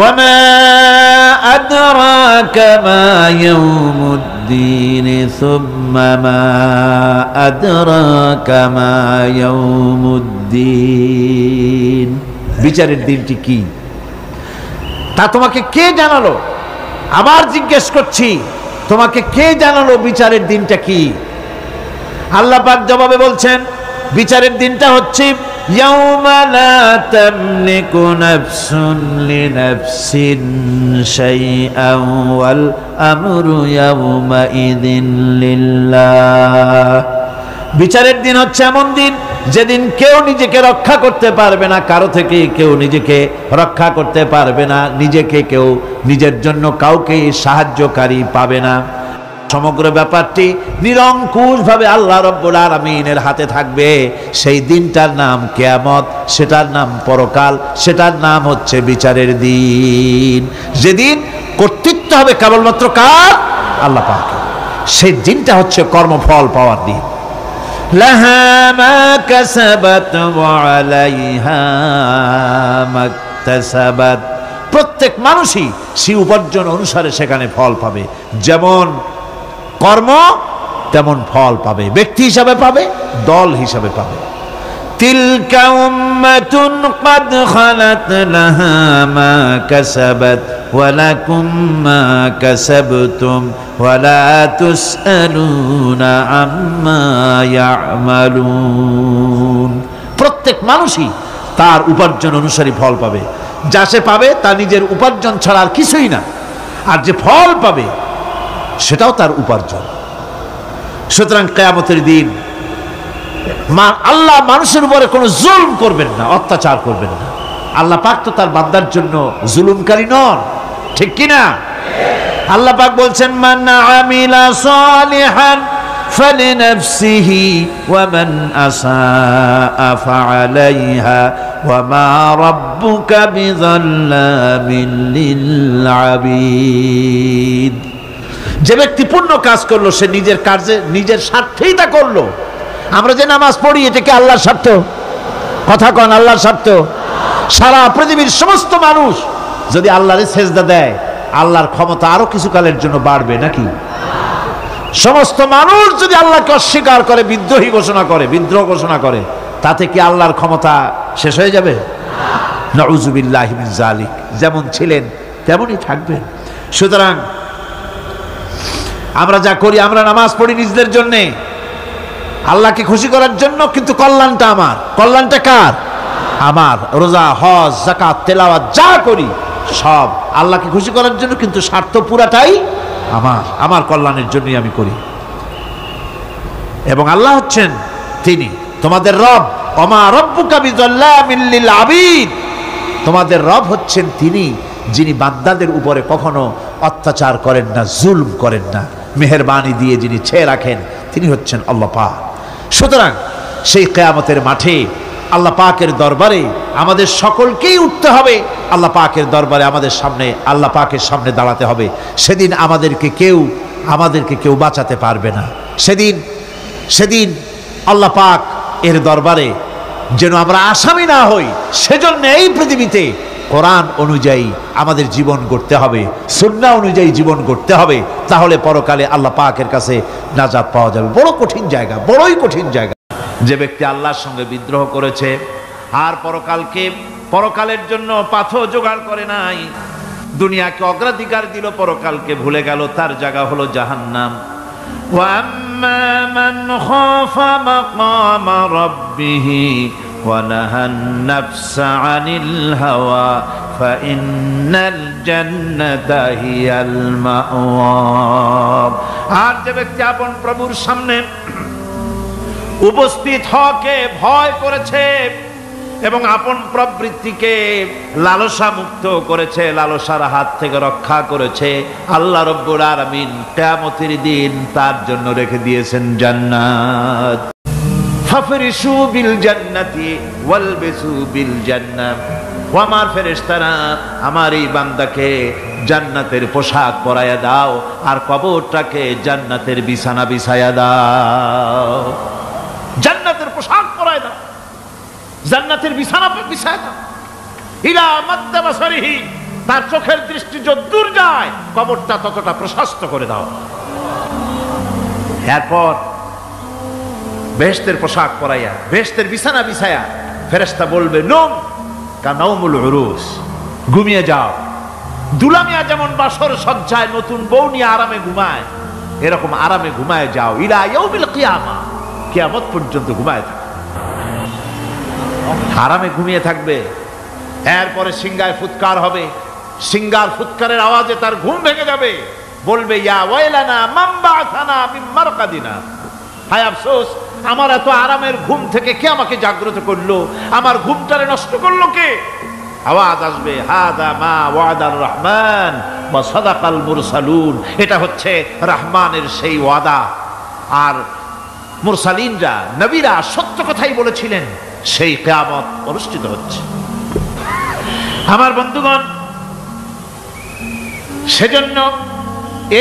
وما أدراك ما يوم الدين ثم ما أدراك ما يوم الدين বিচারের দিনটি কি তা তোমাকে কে জানালো? আবার জিজ্ঞেস করছি, তোমাকে কে জানালো বিচারের দিনটা কি? আল্লাহ পাক জবাবে বলছেন, বিচারের দিনটা হচ্ছে ইয়াউমা লা তামলিকু নাফসুন লিনাফসিন শাইআন ওয়াল আমরু ইয়াউমা ইযিন লিল্লাহ। বিচারের দিন হচ্ছে এমন দিন যেদিন কেউ নিজেকে রক্ষা করতে পারবে না, কারো থেকে কেউ নিজেকে রক্ষা করতে পারবে না, নিজেকে কেউ নিজের জন্য কাউকে সাহায্যকারী পাবে না। সমগ্র ব্যাপারটি নিরঙ্কুশভাবে আল্লাহ রাব্বুল আলামিনের হাতে থাকবে। সেই দিনটার নাম কিয়ামত, সেটার নাম পরকাল, সেটার নাম হচ্ছে বিচারের দিন। যেদিন কর্তৃত্ব হবে কেবলমাত্র কার? আল্লাহ পাকের। সেই দিনটা হচ্ছে কর্মফল পাওয়ার দিন। লাহা মা কাসাবাত ওয়া আলাইহা মাকতাসাবাত। প্রত্যেক মানুষই সেই উপার্জন অনুসারে সেখানে ফল পাবে। যেমন কর্ম তেমন ফল পাবে, ব্যক্তি হিসাবে পাবে, দল হিসাবে পাবে। তিলকা উম্মাতুন ক্বাদ খালাত লাহা মা কাসাবাত ওয়া লাকুম মা কাসাবতুম ওয়া লা তুসআলুনা আম্মা ইয়ামালুন। প্রত্যেক মানুষই তার উপার্জন অনুসারী ফল পাবে। যা সে পাবে তা নিজের উপার্জন ছাড়া আর কিছুই না, আর যে ফল পাবে সেটাও তার উপার্জন। সুতরাং কিয়ামতের দিন আল্লাহ মানুষের উপরে কোনো জুলম করবেন না, অত্যাচার করবেন না। আল্লাহ পাক তো তার বান্দার জন্য জুলুমকারী নন, ঠিক কিনা? আল্লাহ পাক বলছেন, মান আমিলা সালিহান ফালিনাফসিহি ওয়া মান আসাআ ফাআলাইহা ওয়া মা রাব্বুকা বিযাল্লামিন লিল আবিদ। যে ব্যক্তি পূর্ণ কাজ করলো সে নিজের কাজে নিজের স্বার্থেই তা করলো। আমরা যে নামাজ পড়ি এটা কি আল্লাহর স্বার্থ? কথা কন, আল্লাহর স্বার্থ? সারা পৃথিবীর সমস্ত মানুষ যদি আল্লাহরে সেজদা দেয়, আল্লাহর ক্ষমতা আরো কিছু কালের জন্য বাড়বে নাকি? সমস্ত মানুষ যদি আল্লাহকে অস্বীকার করে, বিদ্রোহী ঘোষণা করে, বিদ্রোহ ঘোষণা করে, তাতে কি আল্লাহর ক্ষমতা শেষ হয়ে যাবে? নাউযুবিল্লাহি মিন যালিক। যেমন ছিলেন তেমনই থাকবেন। সুতরাং আমরা যা করি, আমরা নামাজ পড়ি নিজেদের জন্যে, আল্লাহকে খুশি করার জন্য, কিন্তু কল্যাণটা আমার। কল্যাণটা কার? আমার। রোজা, হজ, যাকাত, তেলাওয়াত যা করি সব আল্লাহকে খুশি করার জন্য, কিন্তু স্বার্থ পুরাটাই আমার, আমার কল্যাণের জন্যই আমি করি। এবং আল্লাহ হচ্ছেন তিনি তোমাদের রব। ওমা রাব্বুকা বিযাল্লামিন লিল আবিদ। তোমাদের রব হচ্ছেন তিনি যিনি বান্দাদের উপরে কখনো অত্যাচার করেন না, জুলম করেন না, মেহেরবানি দিয়ে যিনি ছেয়ে রাখেন, তিনি হচ্ছেন আল্লাহ পাক। সুতরাং সেই কিয়ামতের মাঠে আল্লাহ পাকের দরবারে আমাদের সকলকেই উঠতে হবে। আল্লাহ পাকের দরবারে আমাদের সামনে, আল্লাহ পাকের সামনে দাঁড়াতে হবে। সেদিন আমাদেরকে কেউ বাঁচাতে পারবে না। সেদিন আল্লাহ পাক এর দরবারে যেন আমরা আসামি না হই, সেজন্য এই পৃথিবীতে কোরআন অনুযায়ী আমাদের জীবন গড়তে হবে, সুন্নাহ অনুযায়ী জীবন গড়তে হবে। তাহলে পরকালে আল্লাহ পাকের কাছে নাজাত পাওয়া যাবে। বড় কঠিন জায়গা, বড়ই কঠিন জায়গা। যে ব্যক্তি আল্লাহর সঙ্গে বিদ্রোহ করেছে আর পরকালের জন্য পাথর জোগাড় করে নাই, দুনিয়াকে অগ্রাধিকার দিল, পরকালকে ভুলে গেল, তার জায়গা হলো জাহান্নাম। ওয়া আম্মা মান খাফা মাকামা রাব্বিহি ওয়া নাহান নাফসা আনিল হাওয়া ফাইন্নাল জান্নাতা হিয়াল মাওয়া। আর যে ব্যক্তি আপন প্রভুর সামনে উপস্থিত হওয়াকে ভয় করেছে এবং আপন প্রবৃত্তিকে লালসা মুক্ত করেছে, লালসার হাত থেকে রক্ষা করেছে, আল্লাহ রাব্বুল আলামিন কিয়ামতের দিন তার জন্য রেখে দিয়েছেন জান্নাত। ফাফরিশু বিল জান্নাতি ওয়ালবিসু বিল জান্নাহ। ও আমার ফেরেশতারা, আমার এই বান্দাকে জান্নাতের পোশাক পরাইয়া দাও আর কবরটাকে জান্নাতের বিছানা বিছাইয়া দাও। জান্নাতের পোশাক পরায় দাও, জান্নাতের বিছানা বিছায় দাও। ইলা মাদ্দা বাসারিহি, তার চোখের দৃষ্টি যতদূর যায় কবরটা ততটা প্রশস্ত করে দাও। এরপর বেহেশতের পোশাক পরাইয়া বেহেশতের বিছানা বিছায়া ফেরেশতা বলবে নম কানাউমুল উরুস, ঘুমিয়ে যাও। দুলামিয়া যেমন বাসর সজ্জায় নতুন বউ নিয়ে আরামে ঘুমায়, এরকম আরামে ঘুমায় যাও ইলা ইয়াউমিল কিয়ামা, কিয়ামত পর্যন্ত ঘুমায় থাকো, আরামে ঘুমিয়ে থাকবে। এরপরে সিংগায় ফুৎকার হবে, সিংগার ফুৎকারের আওয়াজে তার ঘুম ভেঙে যাবে, বলবে ইয়া ওয়াইলানা মান বা'সানা মিন মারকাদিনা, হায় আফসোস, আমার এত আরামের ঘুম থেকে কে আমাকে জাগ্রত করলো, আমার ঘুমটারে নষ্ট করলো কে? আওয়াজ আসবে হাদা মা ওয়াদার রহমান ওয়া সাদাকাল মুরসালুন, এটা হচ্ছে রহমানের সেই ওয়াদা, আর মুরসালিনরা নবীরা সত্য কথাই বলেছিলেন, সেই কিয়ামত অনুষ্ঠিত হচ্ছে। আমার বন্ধুগণ, সেজন্য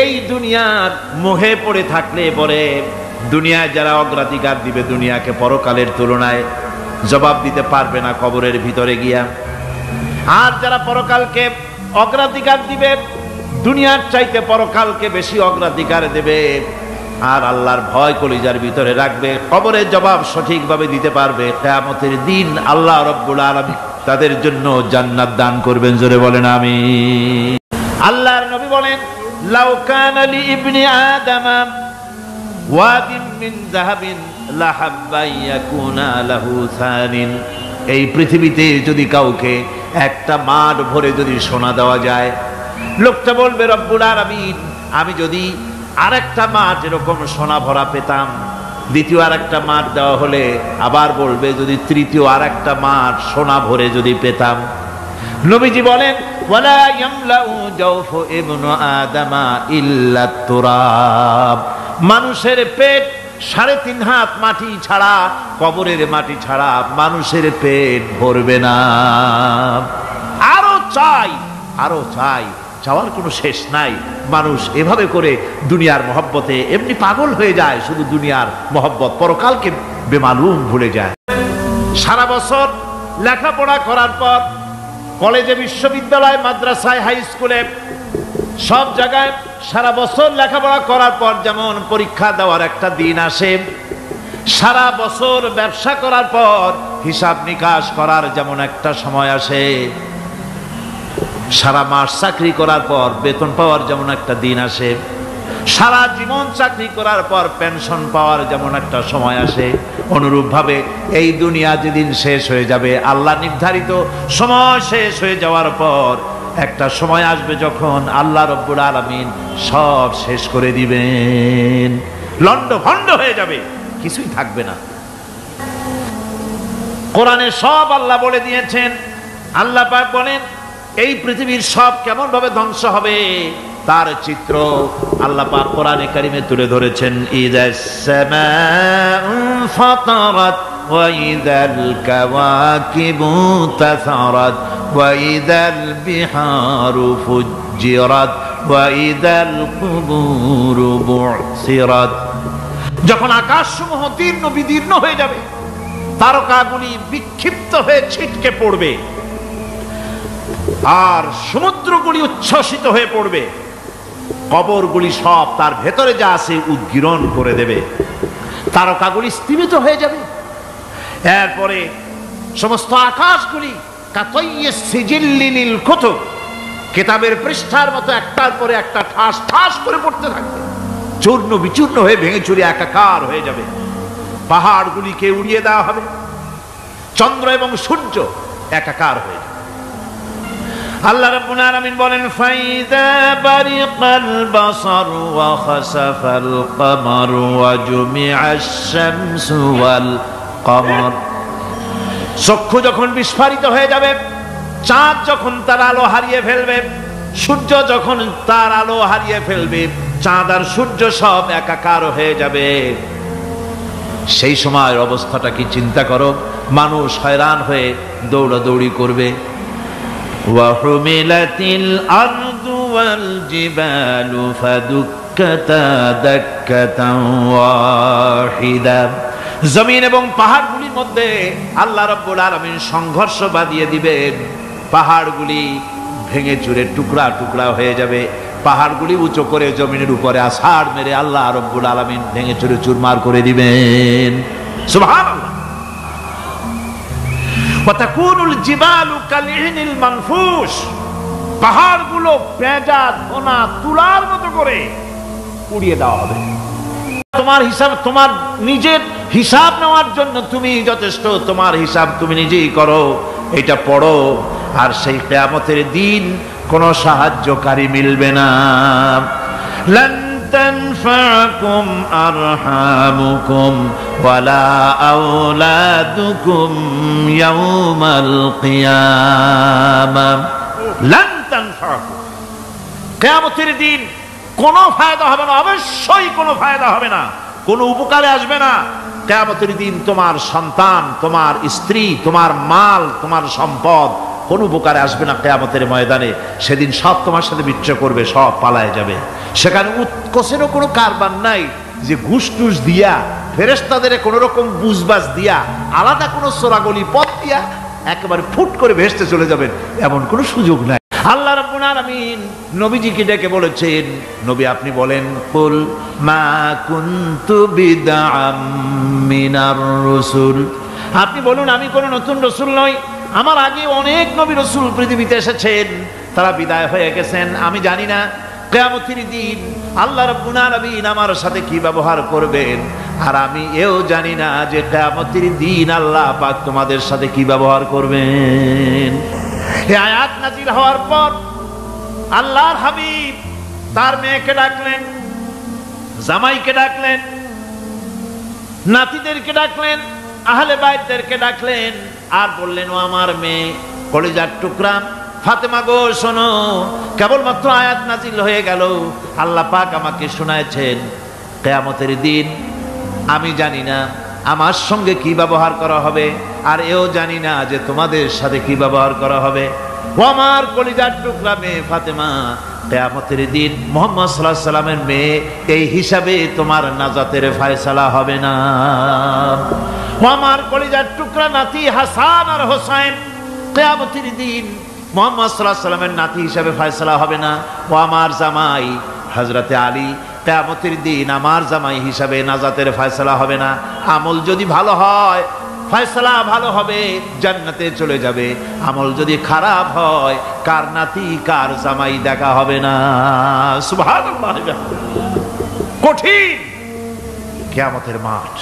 এই দুনিয়ার মোহে পড়ে থাকলে পরে দুনিয়ায় যারা অগ্রাধিকার দিবে দুনিয়াকে পরকালের তুলনায় জবাব দিতে পারবে না কবরের ভিতরে গিয়া, আর যারা পরকালকে অগ্রাধিকার দিবে দুনিয়ার চাইতে পরকালকে বেশি অগ্রাধিকার দেবে, আর আল্লাহর ভয় কলিজার ভিতরে রাখবে, কবরের জবাব সঠিকভাবে দিতে পারবে, কিয়ামতের দিন আল্লাহ রাব্বুল আলামিন তাদের জন্য জান্নাত দান করবেন। জোরে বলেন আমিন। আল্লাহর নবী বলেন লাউ কানা লি ইবনি আদম ওয়াদিন মিন যাহাবিন লাহাব্বা ইয়াকুনা লাহু সানিন, এই পৃথিবীতে যদি কাউকে একটা মাঠ ভরে যদি সোনা দেওয়া যায়, লোকটা বলবে রব্বুল আলামিন আমি যদি আরেকটা মাঠ এরকম সোনা ভরা পেতাম, দ্বিতীয় আরেকটা মাঠ দেওয়া হলে আবার বলবে যদি তৃতীয় আরেকটা মাঠ সোনা ভরে যদি পেতাম। নবীজি বলেন ওয়ালা ইয়ামলাউ জাওফু ইবনু আদামা ইল্লা তুরাব, মানুষের পেট 3.5 হাত মাটি ছাড়া, কবরের মাটি ছাড়া মানুষের পেট ভরবে না। আরো চাই, আরো চাই, চাওয়ার কোনো শেষ নাই। মানুষ এভাবে করে দুনিয়ার মহব্বতে এমনি পাগল হয়ে যায়, শুধু দুনিয়ার মহব্বত, পরকালকে বেমালুম ভুলে যায়। সারা বছর লেখাপড়া করার পর কলেজে, বিশ্ববিদ্যালয়, মাদ্রাসায়, হাই স্কুলে, সব জায়গায় সারা বছর লেখাপড়া করার পর যেমন পরীক্ষা দেওয়ার একটা দিন আসে, সারা বছর ব্যবসা করার পর হিসাব নিকাশ করার যেমন একটা সময় আসে, সারা মাস চাকরি করার পর বেতন পাওয়ার যেমন একটা দিন আসে, সারা জীবন চাকরি করার পর পেনশন পাওয়ার যেমন একটা সময় আসে, অনুরূপ ভাবে এই দুনিয়া যেদিন শেষ হয়ে যাবে, আল্লাহ নির্ধারিত সময় শেষ হয়ে যাওয়ার পর একটা সময় আসবে যখন আল্লাহ রব্বুল আলামিন সব শেষ করে দিবেন, লন্ড ভন্ড হয়ে যাবে, কিছুই থাকবে না। কোরআনে সব আল্লাহ বলে দিয়েছেন। আল্লাহ পাক বলেন এই পৃথিবীর সব কেমন ভাবে ধ্বংস হবে তার চিত্র আল্লাহ পাক কোরআনে কারিমে তুলে ধরেছেন। ইযাস সামাউ ফাতারাত ওয়া ইযাল কাওয়াকিবু তাসারাত ওয়া ইযাল বিহারু ফুজ্জিরাত ওয়া ইযাল কুবুরু বু'সিরাত, যখন আকাশসমূহ দীর্ণ বিদীর্ণ হয়ে যাবে, তারকাগুলি বিক্ষিপ্ত হয়ে ছিটকে পড়বে, আর সমুদ্রগুলি উচ্ছ্বসিত হয়ে পড়বে, কবরগুলি সব তার ভেতরে যা আছে উদ্গীরণ করে দেবে, তারকাগুলি স্থিমিত হয়ে যাবে। এরপরে সমস্ত আকাশগুলি কাতাইয়িস সিজিল্লিল কুতুব, কিতাবের পৃষ্ঠার মতো একটার পরে একটা ঠাস ঠাস করে পড়তে থাকবে, চূর্ণ বিচূর্ণ হয়ে ভেঙে চুরে একাকার হয়ে যাবে। পাহাড়গুলিকে উড়িয়ে দেওয়া হবে, চন্দ্র এবং সূর্য একাকার হয়ে যাবে। আল্লাহ রাব্বুল আলামিন বলেন ফাইদা বারিকাল বাসার ওয়া খাসাফাল কমার ওয়া জুমিআশ শামসু ওয়াল কমর, চক্ষু যখন বিস্ফারিত হয়ে যাবে, চাঁদ যখন তার আলো হারিয়ে ফেলবে, সূর্য যখন তার আলো হারিয়ে ফেলবে, চাঁদ আর সূর্য সব একাকার হয়ে যাবে, সেই সময়ের অবস্থাটা কি চিন্তা করো। মানুষ হয়রান হয়ে দৌড়াদৌড়ি করবে। ওয়াহুমিলাতিল আরদু ওয়াল জিবালু ফাদুক্কাতা দাক্কাতান ওয়াহিদা, জমিন এবং পাহাড়গুলির মধ্যে আল্লাহ রাব্বুল আলামিন সংঘর্ষ বাঁধিয়ে দিবেন, পাহাড়গুলি ভেঙে চুরে টুকরা টুকরা হয়ে যাবে। পাহাড়গুলি উঁচু করে জমিনের উপরে আছাড় মেরে আল্লাহ রব্বুল আলামিন ভেঙে চুরে চুরমার করে দিবেন। সুবহানাল্লাহ। ওয়া তাকুনুল জিবালু কালইহনিল মানফুশ, পাহাড়গুলো পেঁজা ধোনা তুলার মতো করে উড়িয়ে দেওয়া হবে। তোমার হিসাব, তোমার নিজের হিসাব নেওয়ার জন্য তুমি যথেষ্ট, তোমার হিসাব তুমি নিজেই করো, এটা পড়ো। আর সেই কিয়ামতের দিন কোনো সাহায্যকারী মিলবে না। লান তানফাকুম আরহামুকুম ওয়ালা আওলাদুকুম ইয়াউমাল কিয়ামাহ। লান তানফাকুম, কিয়ামতের দিন কোনো ফায়দা হবে না, অবশ্যই কোনো ফায়দা হবে না, কোনো উপকারে আসবে না। কিয়ামতের দিন তোমার সন্তান, তোমার স্ত্রী, তোমার মাল, তোমার সম্পদ কোনো উপকারে আসবে না কিয়ামতের ময়দানে। সেদিন সব তোমার সাথে বিচ্ছেদ করবে, সব পালায় যাবে। সেখানে উৎকোষেরও কোনো কারবার নাই যে ঘুষ টুস দিয়া, ফেরেশতাদের কোনো রকম বুঝবাজ দিয়া, আলাদা কোনো সোরাগলি পথ দিয়া একেবারে ফুট করে ভেসতে চলে যাবেন, এমন কোনো সুযোগ নাই। আল্লাহ রাব্বুল আলামিন নবীজিকে ডেকে বলেছেন, নবী আপনি বলেন, কুল মা কুনতু বিদআম মিনার রাসূল, আপনি বলুন আমি কোন নতুন রাসূল নই, আমার আগে অনেক নবী রাসূল পৃথিবীতে এসেছেন, তারা বিদায় হয়ে গেছেন। আমি জানি না কিয়ামতের দিন আল্লাহ রাব্বুল আলামিন আমার সাথে কি ব্যবহার করবেন, আর আমি এও জানি না যে কিয়ামতের দিন আল্লাহ পাক তোমাদের সাথে কি ব্যবহার করবেন। এই আয়াত নাযিল হওয়ার পর আল্লাহর হাবিব তার মেয়েকে ডাকলেন, জামাইকে ডাকলেন, নাতিদেরকে ডাকলেন, আহলে বাইতদেরকে ডাকলেন, আর বললেন, ও আমার মেয়ে কলিজার টুকরা ফাতেমা গো শোনো, কেবলমাত্র আয়াত নাযিল হয়ে গেল, আল্লাহ পাক আমাকে শোনায়ছেন কিয়ামতের দিন আমি জানি না আমার সঙ্গে কি ব্যবহার করা হবে, আর এও জানি না যে তোমাদের সাথে কি ব্যবহার করা হবে। ও আমার কলিজার টুকরা মেয়ে ফাতেমা, কিয়ামতের দিন মুহাম্মদ সাল্লাল্লাহু আলাইহি সাল্লামের মেয়ে, এই হিসাবে তোমার নাজাতের ফয়সালা হবে না। ও আমার কলিজার টুকরা নাতি হাসান আর হোসেন, কিয়ামতের দিন মুহাম্মদ সাল্লাল্লাহু আলাইহি সাল্লামের নাতি হিসাবে ফয়সালা হবে না। ও আমার জামাই হযরতে আলী, কিয়ামতের দিন আমার জামাই হিসাবে নাজাতের ফয়সালা হবে না। আমল যদি ভালো হয় ফয়সালা ভালো হবে, জান্নাতে চলে যাবে। আমল যদি খারাপ হয় কার নাতি কার জামাই দেখা হবে না। সুবহানাল্লাহ। কঠিন কিয়ামতের মাঠ।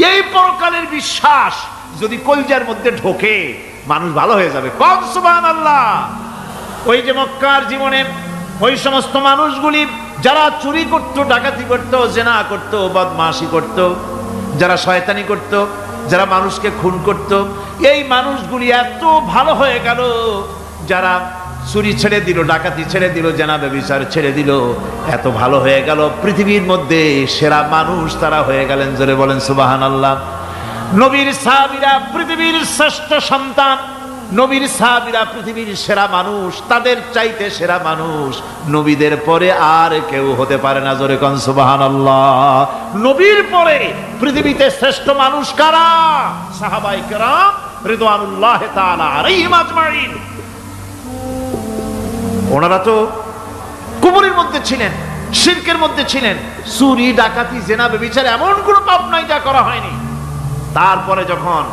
এই পরকালের বিশ্বাস যদি কলিজার মধ্যে ঢোকে মানুষ ভালো হয়ে যাবে। কম সুবহানাল্লাহ। ওই যে মক্কার জীবনে ওই সমস্ত মানুষগুলি যারা চুরি করত, ডাকাতি করত, জেনা করত, বদমাশি করত, যারা শয়তানি করত, যারা মানুষকে খুন করত, এই মানুষগুলি এত ভালো হয়ে গেল, যারা চুরি ছেড়ে দিল, ডাকাতি ছেড়ে দিল, জেনা ব্যভিচার ছেড়ে দিল, এত ভালো হয়ে গেল, পৃথিবীর মধ্যে সেরা মানুষ তারা হয়ে গেলেন। জোরে বলেন সুবহানাল্লাহ। নবীর সাহাবীরা পৃথিবীর শ্রেষ্ঠ সন্তান, নবীর সাহাবীরা পৃথিবীর সেরা মানুষ, তাদের চাইতে সেরা মানুষ নবীদের পরে আর কেউ হতে পারে না। জোরে কোন সুবহানাল্লাহ। নবীর পরে পৃথিবীতে শ্রেষ্ঠ মানুষ কারা? সাহাবায়ে কেরাম রিদওয়ানুল্লাহ তাআলা আলাইহিম আজমাইন। ওনারা তো কুফরের মধ্যে ছিলেন, শিরকের মধ্যে ছিলেন, চুরি ডাকাতি জেনা ব্যভিচার এমন কোনো পাপ নাই যা করা হয়নি। তারপরে যখন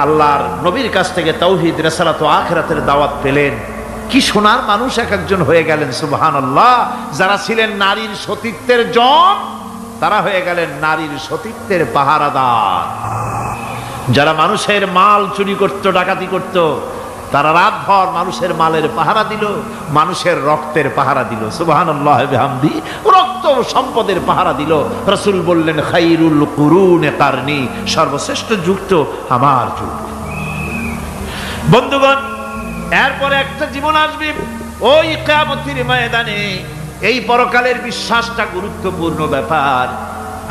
আল্লাহর নবীর কাছ থেকে তাওহীদ, রিসালাত ও আখিরাতের দাওয়াত পেলেন, কি সোনার মানুষ এক একজন হয়ে গেলেন। সুবহানাল্লাহ। যারা ছিলেন নারীর সতীত্বের জম, তারা হয়ে গেলেন নারীর সতীত্বের পাহারাদার। যারা মানুষের মাল চুরি করত, ডাকাতি করত, তারা রাতভর মানুষের মালের পাহারা দিল, মানুষের রক্তের পাহারা দিল। সুবহানাল্লাহ বিহামদি। রক্ত সম্পদের পাহারা দিল। রাসূল বললেন, খায়রুল কুরুনে কারনি, সর্বশ্রেষ্ঠ যুগ তো আমার যুগ। বন্ধুগণ, এরপরে একটা জীবন আসবে ওই কিয়ামতের ময়দানে। এই পরকালের বিশ্বাসটা গুরুত্বপূর্ণ ব্যাপার,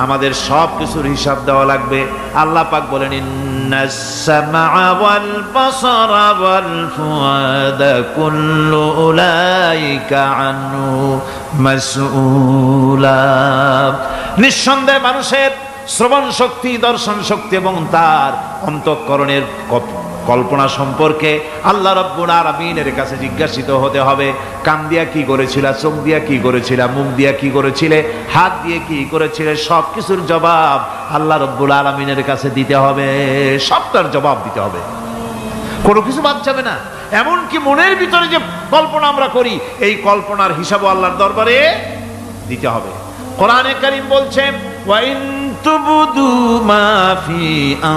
আমাদের সব কিছুর হিসাব দেওয়া লাগবে। আল্লাহ পাক বলেন, ইন্নাস সামআ ওয়াল বাসারা ওয়াল ফুআদা কুল্লু উলাইকা আনহু মাসউলা। নিঃসন্দেহে মানুষের শ্রবণ শক্তি, দর্শন শক্তি এবং তার অন্তঃকরণের কল্পনা সম্পর্কে আল্লাহ রাব্বুল আলামিনের কাছে জিজ্ঞাসিত হতে হবে। কান দিয়া কি করেছিলা, চোখ দিয়া কি করেছিলা, মুখ দিয়া কি করেছিলে, হাত দিয়ে কি করেছিলে, সব কিছুর জবাব আল্লাহ রাব্বুল আলামিনের কাছে দিতে হবে। সবটার জবাব দিতে হবে, কোনো কিছু বাদ যাবে না। এমনকি মনের ভিতরে যে কল্পনা আমরা করি, এই কল্পনার হিসাবও আল্লাহর দরবারে দিতে হবে। কোরআনে কারীম বলছে, ওয়া ইন তুবদু মা ফি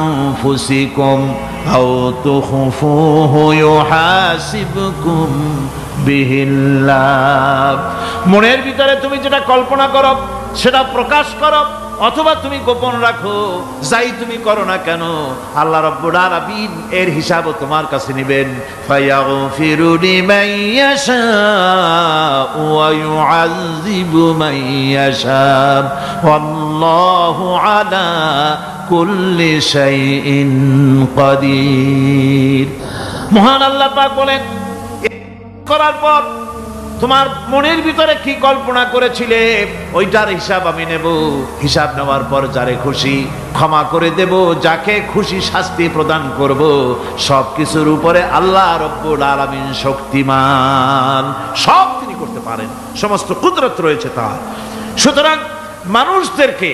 আনফুসিকুম আও তুখফুহু ইউহাসিবকুম বিহিল্লাহ। মনের ভিতরে তুমি যেটা কল্পনা করো সেটা প্রকাশ করো, অথবা তুমি গোপন রাখো, যাই তুমি করো না কেন আল্লাহ রাব্বুল আলামিন এর হিসাবও তোমার কাছে নেবেন। ফায়াগফিরু লিমান ইয়াশাউ ওয়া ইউআযযিবু মান ইয়াশাউ ওয়াল্লাহু আলা কুল্লি শাইইন কাদির। মহান আল্লাহ পাক বলেন, করার পর তোমার মনের ভিতরে কি কল্পনা করেছিলে ওইটার হিসাব আমি নেব। হিসাব নেওয়ার পর যারে খুশি ক্ষমা করে দেব, যাকে খুশি শাস্তি প্রদান করব। সব কিছুর উপরে আল্লাহ রব্বুল আলামিন শক্তিমান, সব তিনি করতে পারেন, সমস্ত কুদরত রয়েছে তার। সুতরাং মানুষদেরকে,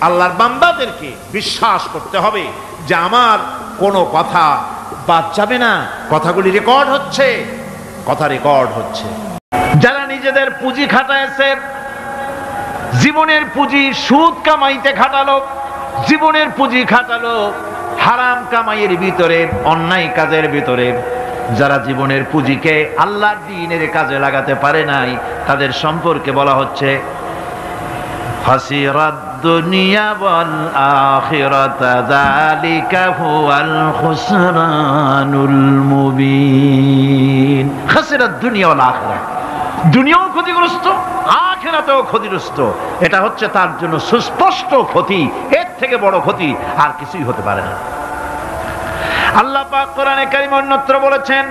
আল্লাহর বান্দাদেরকে বিশ্বাস করতে হবে যে আমার কোনো কথা বাদ যাবে না, কথাগুলি রেকর্ড হচ্ছে, কথা রেকর্ড হচ্ছে। যারা নিজেদের পুঁজি খাটাইছে, জীবনের পুঁজি সুদ কামাইতে খাটালো, জীবনের পুঁজি খাটালো হারাম কামাইয়ের ভিতরে, অন্যায় কাজের ভিতরে, যারা জীবনের পুঁজিকে আল্লাহর দ্বীনের কাজে লাগাতে পারে নাই, তাদের সম্পর্কে বলা হচ্ছে হাসিরাত দুনিয়া ওয়াল আখিরাতা যালিকা হুয়াল খুসরানুল মুবিন। হাসিরাত দুনিয়া ওয়াল আখিরাত, দুনিয়াও ক্ষতিগ্রস্ত, আখিরাতেও ক্ষতিগ্রস্ত। এটা হচ্ছে তার জন্য সুস্পষ্ট ক্ষতি, এর থেকে বড় ক্ষতি আর কিছুই হতে পারে না। আল্লাহ পাক কোরআনে কারীমে অন্যত্র বলেছেন,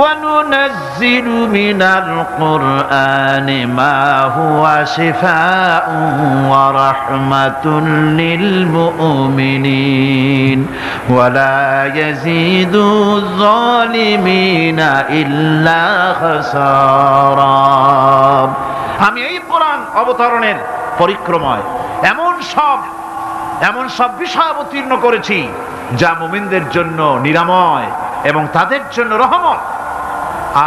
وَنُنَزِّلُ مِنَ الْقُرْآنِ مَا هُوَ شِفَاءٌ وَرَحْمَةٌ لِلْمُؤْمِنِينَ وَلَا يَزِيدُ الظَّالِمِينَ إِلَّا خَسَارًا। আমি এই কোরআন অবতরণের পরিক্রমায় এমন সব বিষয় অবতীর্ণ করেছি যা মুমিনদের জন্য নিরাময় এবং তাদের জন্য রহমত,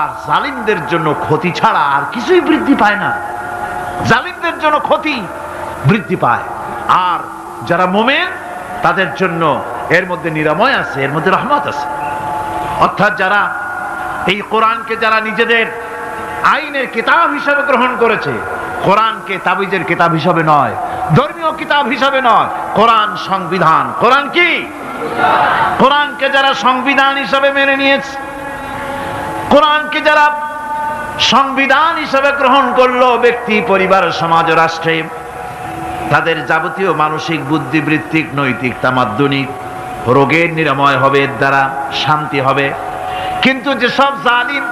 আর জালিমদের জন্য ক্ষতি ছাড়া আর কিছুই বৃদ্ধি পায় না। জালিমদের জন্য ক্ষতি বৃদ্ধি পায়, আর যারা মুমিন তাদের জন্য এর মধ্যে নিরাময় আছে, এর মধ্যে রহমত আছে। অর্থাৎ যারা এই কোরআনকে যারা নিজেদের আইনের কিতাব হিসাবে গ্রহণ করেছে, কোরআনকে তাবিজের কিতাব হিসাবে নয়, ধর্মীয় কিতাব হিসাবে নয়, কোরআন সংবিধান। কোরআন কি? কোরআনকে যারা সংবিধান হিসাবে মেনে নিয়েছে, কোরআনকে যারা সংবিধান হিসাবে গ্রহণ করলো, ব্যক্তি, পরিবার, সমাজ, রাষ্ট্রে, তাদের যাবতীয় মানসিক, বুদ্ধিবৃত্তিক, নৈতিক, তামাদ্দুনিক রোগের নিরাময় হবে, এর দ্বারা শান্তি হবে। কিন্তু যেসব জালিম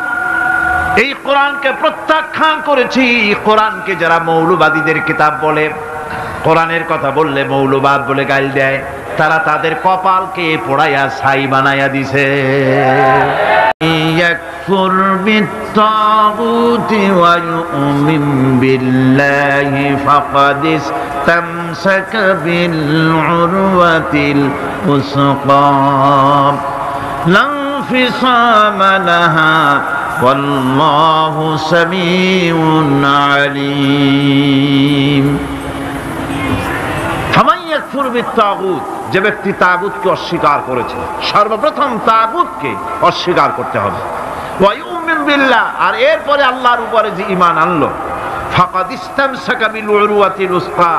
এই কোরআনকে প্রত্যাখ্যান করেছি, কোরআনকে যারা মৌলবাদীদের কিতাব বলে, কোরআনের কথা বললে মৌলবাদ বলে গাল দেয়, তারা তাদের কপালকে পোড়াইয়া ছাই বানাইয়া দিছে। ইয়াকফুর বিত্তাগুতি ওয়া ইউমিন বিল্লাহি ফাকাদ ইসতামসাকা বিল উরওয়াতিল উসকা লা ইনফিসামা লাহা ওয়াল্লাহু সামিউন আলীম। যে ব্যক্তি তাগুতকে অস্বীকার করেছে, সর্বপ্রথম তাগুতকে অস্বীকার করতে হবে। আর এরপরে আল্লাহর উপরে যে ঈমান আনলো, ফাকাদ ইসতামসাকা বিল উরওয়াতিল উসকা,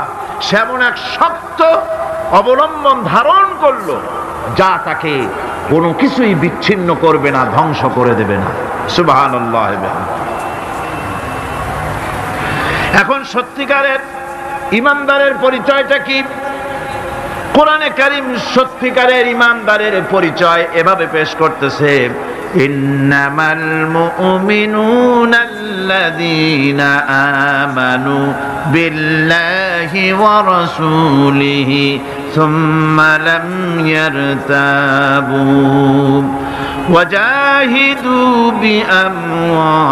সে এমন এক শক্ত অবলম্বন ধারণ করলো যা তাকে কোনো কিছুই বিচ্ছিন্ন করবে না, ধ্বংস করে দেবে না। সুবহানাল্লাহ। এখন সত্যিকারের ঈমানদারের পরিচয়টা কি? কোরআনে কারীম সত্যিকারের ঈমানদারের পরিচয় এভাবে পেশ করতেছে, ইন্নামাল মুমিনুনা আল্লাযীনা আমানু বিল্লাহি ওয়া রাসূলিহি ثم لم يرتابوا وجاهدوا بأموالهم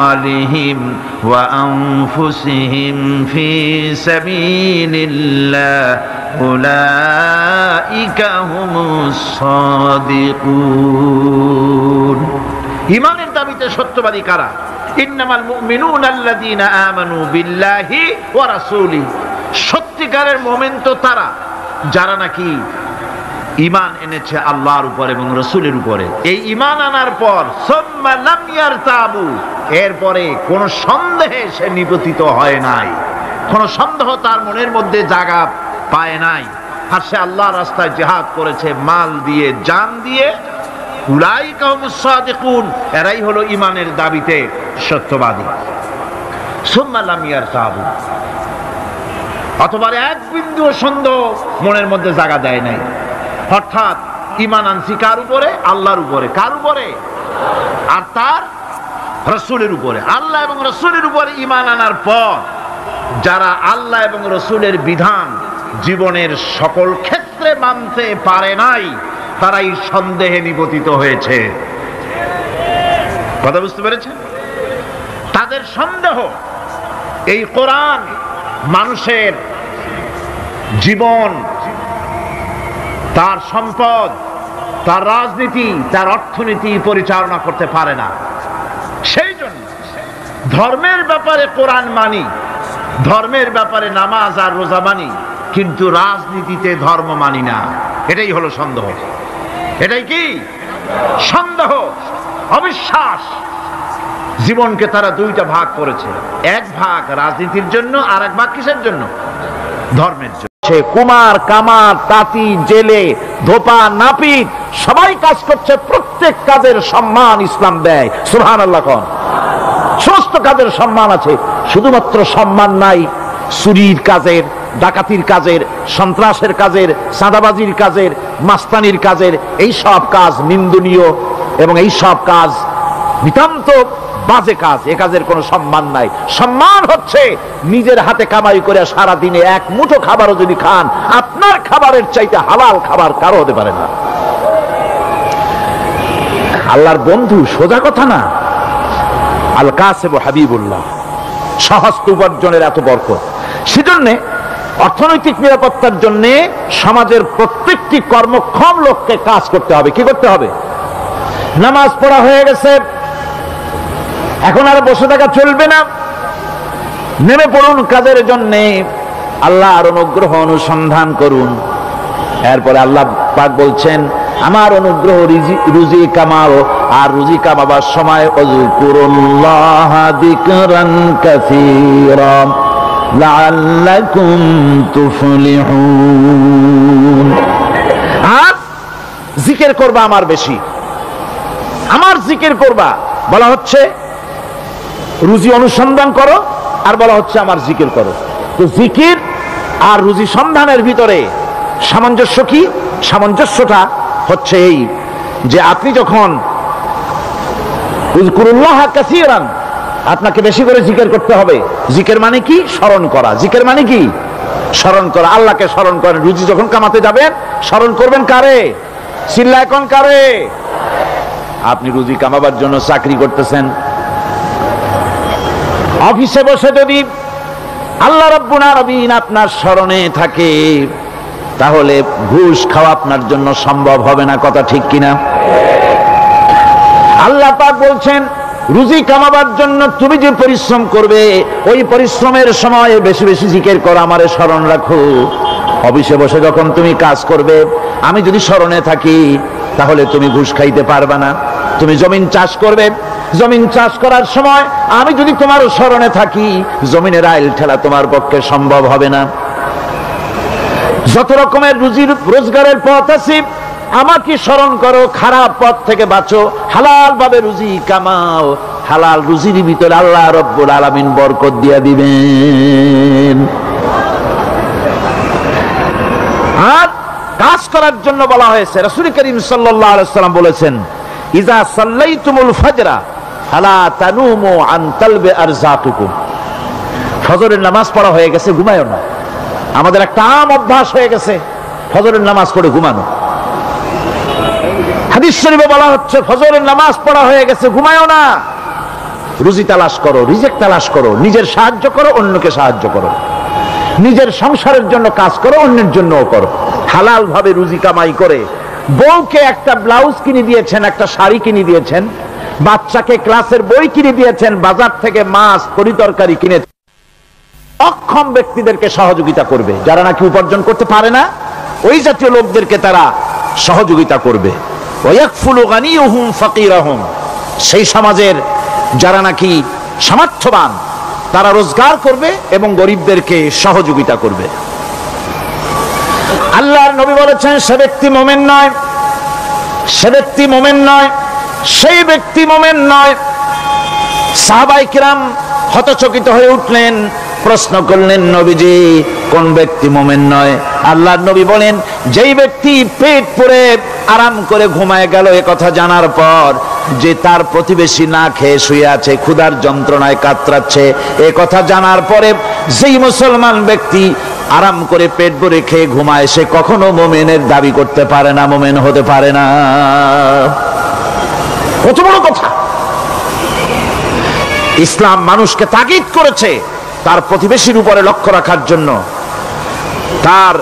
وأنفسهم في سبيل الله أولئك هم الصادقون ঈমানের দাবিতে সত্যবাদী কারা? ইন্নামাল মুমিনুনা আল্লাযীনা আমানু বিল্লাহি ওয়া রাসূলিহি, সত্যিকারের মুমিন তো তারা যারা নাকি ঈমান এনেছে আল্লাহর উপর এবং রাসূলের উপরে। এই ঈমান আনার পর সুম্মা লাম ইয়ারতাবু, এরপরে কোন সন্দেহে সে নিপতিত হয় নাই, কোন সন্দেহ তার মনের মধ্যে জায়গা পায় নাই, আর সে আল্লাহর রাস্তায় জিহাদ করেছে মাল দিয়ে, জান দিয়ে। উলাইকা হুমুস সাদিকুন, এরাই হলো ঈমানের দাবিতে সত্যবাদী। সুম্মা লাম ইয়ারতাবু, অথবা এক বিন্দু সন্দেহ মনের মধ্যে জায়গা দেয় নাই, অর্থাৎ ঈমান আনছি কার উপরে? আল্লাহর উপরে। কার উপরে? আর তার রাসূলের উপরে। আল্লাহ এবং রাসূলের উপরে ঈমান আনার পর যারা আল্লাহ এবং রাসূলের বিধান জীবনের সকল ক্ষেত্রে মানতে পারে নাই, তারাই সন্দেহে নিপতিত হয়েছে। কথা বুঝতে পেরেছেন? তাদের সন্দেহ এই কোরআন মানুষের জীবন, তার সম্পদ, তার রাজনীতি, তার অর্থনীতি পরিচালনা করতে পারে না। সেই জন্য ধর্মের ব্যাপারে কোরআন মানি, ধর্মের ব্যাপারে নামাজ আর রোজা মানি, কিন্তু রাজনীতিতে ধর্ম মানি না। এটাই হলো সন্দেহ। এটাই কি সন্দেহ, অবিশ্বাস। জীবনকে তারা দুইটা ভাগ করেছে, এক ভাগ রাজনীতির জন্য, আর এক ভাগ কিসের জন্য? ধর্মের জন্য। কুমার, কামার, তাঁতি, জেলে, ধোপা, নাপিত সবাই কাজ করছে, প্রত্যেক কাজের সম্মান ইসলাম দেয়। সুবহানাল্লাহ। কোন সমস্ত কাজের সম্মান আছে, শুধুমাত্র সম্মান নাই চুরির কাজের, ডাকাতির কাজের, সন্ত্রাসের কাজের, চাঁদাবাজির কাজের, মাস্তানির কাজের। এই সব কাজ নিন্দনীয় এবং এই সব কাজ নিতান্ত বাজে কাজ। এ কাজের কোনো সম্মান নাই। সম্মান হচ্ছে নিজের হাতে কামাই করে সারা দিনে এক মুঠো খাবারও যদি খান, আপনার খাবারের চাইতে হালাল খাবার কারো হতে পারে না। আল্লাহর বন্ধু, সোজা কথা না। আল কাসিব হাবিবুল্লাহ, সহস্ত উপার্জনের এত বরকত। সেজন্য অর্থনৈতিক নিরাপত্তার জন্য সমাজের প্রত্যেকটি কর্মক্ষম লোককে কাজ করতে হবে। কি করতে হবে? নামাজ পড়া হয়ে গেছে, এখন আর বসে থাকা চলবে না, নেমে পড়ুন কাজের জন্য, আল্লাহর অনুগ্রহ অনুসন্ধান করুন। এরপরে আল্লাহ পাক বলছেন, আমার অনুগ্রহ রুজি কামাও, আর রুজি কামাবার সময় আযকুরুল্লাহ যিকরান কাসীরা লাআল্লাকুম তুফলিহুন। আর জিকির করবা আমার বেশি, আমার জিকির করবা। বলা হচ্ছে রুজি অনুসন্ধান করো, আর বলা হচ্ছে আমার জিকির করো। তো জিকির আর রুজি সন্ধানের ভিতরে সামঞ্জস্য কি? সামঞ্জস্যটা হচ্ছে এই যে আপনি যখন উযকুরুল্লাহ কাসীরান, আপনাকে বেশি করে জিকির করতে হবে। জিকির মানে কি? স্মরণ করা। জিকির মানে কি? স্মরণ করা। আল্লাহকে স্মরণ করেন। রুজি যখন কামাতে যাবেন স্মরণ করবেন কারে? চিল্লায় কোন কারে? আপনি রুজি কামাবার জন্য চাকরি করতেছেন, অফিসে বসে যদি আল্লাহ রাব্বুল আলামিন আপনার স্মরণে থাকে, তাহলে ঘুষ খাওয়া আপনার জন্য সম্ভব হবে না। কথা ঠিক কিনা? আল্লাহ পাক বলছেন, রুজি কামাবার জন্য তুমি যে পরিশ্রম করবে, ওই পরিশ্রমের সময় বেশি বেশি জিকির করো, আমারে স্মরণ রাখো। অফিসে বসে যখন তুমি কাজ করবে, আমি যদি স্মরণে থাকি, তাহলে তুমি ঘুষ খাইতে পারবে না। তুমি জমিন চাষ করবে, জমিন চাষ করার সময় আমি যদি তোমার স্মরণে থাকি, জমিনের আইল ঠেলা তোমার পক্ষে সম্ভব হবে না। যত রকমের রুজির রোজগারের পথ আছে, আমাকে স্মরণ করো, খারাপ পথ থেকে বাঁচো, হালাল ভাবে রুজি কামাও। হালাল রুজির ভিতরে আল্লাহ রব্বুল আলামিন বরকত দিয়া দিবেন। আর কাজ করার জন্য বলা হয়েছে, রাসূল করিম সাল্লাল্লাহু আলাইহি ওয়াসাল্লাম বলেছেন, ইজা সাল্লাইতুমুল ফাজরা ফালা তানুমু আন তালবি আরযাকুকুম। ফজরের নামাজ পড়া হয়ে গেছে, ঘুমায়ও না। আমাদের একটা আম অভ্যাস হয়ে গেছে, ফজরের নামাজ পড়ে ঘুমানো। হাদিস শরীফে বলা হচ্ছে ফজরের নামাজ পড়া হয়ে গেছে, ঘুমায়ও না, রুজি তালাশ করো, রিজিক তালাশ করো, নিজের সাহায্য করো, অন্যকে সাহায্য করো, নিজের সংসারের জন্য কাজ করো, অন্যের জন্যও করো, হালাল ভাবে রুজি কামাই করে। বউকে একটা ব্লাউজ কিনে দিয়েছেন, একটা শাড়ি কিনে দিয়েছেন, বাচ্চাকে ক্লাসের বই কিনে দিয়েছেন, বাজার থেকে মাছ তরিতরকারি কিনে। অক্ষম ব্যক্তিদেরকে সহযোগিতা করবে, যারা নাকি উপার্জন করতে পারে না, ওই জাতীয় লোকদেরকে তারা সহযোগিতা করবে। ওয়াকফুলু গানিয়ুহুম ফাকিরাহুম, সেই সমাজের যারা নাকি সামর্থ্যবান তারা রোজগার করবে এবং গরিবদেরকে সহযোগিতা করবে। আল্লাহর নবী বলেছেন সে ব্যক্তি মুমিন নয়, সে ব্যক্তি মুমিন নয়, সেই ব্যক্তি মুমিন নয়। সাহাবায়ে কিরাম হতচকিত হয়ে উঠলেন, প্রশ্ন করলেন নবীজি কোন ব্যক্তি মুমিন নয়? আল্লাহর নবী বলেন যেই ব্যক্তি পেট পুরে আরাম করে ঘুমায় গেল এ কথা জানার পর যে তার প্রতিবেশী না খেয়ে শুয়ে আছে, ক্ষুধার যন্ত্রণায় কাতরাচ্ছে, এ কথা জানার পরে যেই মুসলমান ব্যক্তি আরাম করে পেট ভরে খেয়ে ঘুমায় সে কখনো মুমিনের দাবি করতে পারে না, মুমিন হতে পারে না। কত বড় কথা! ইসলাম মানুষকে তাগিদ করেছে তার প্রতিবেশীর উপরে লক্ষ্য রাখার জন্য, তার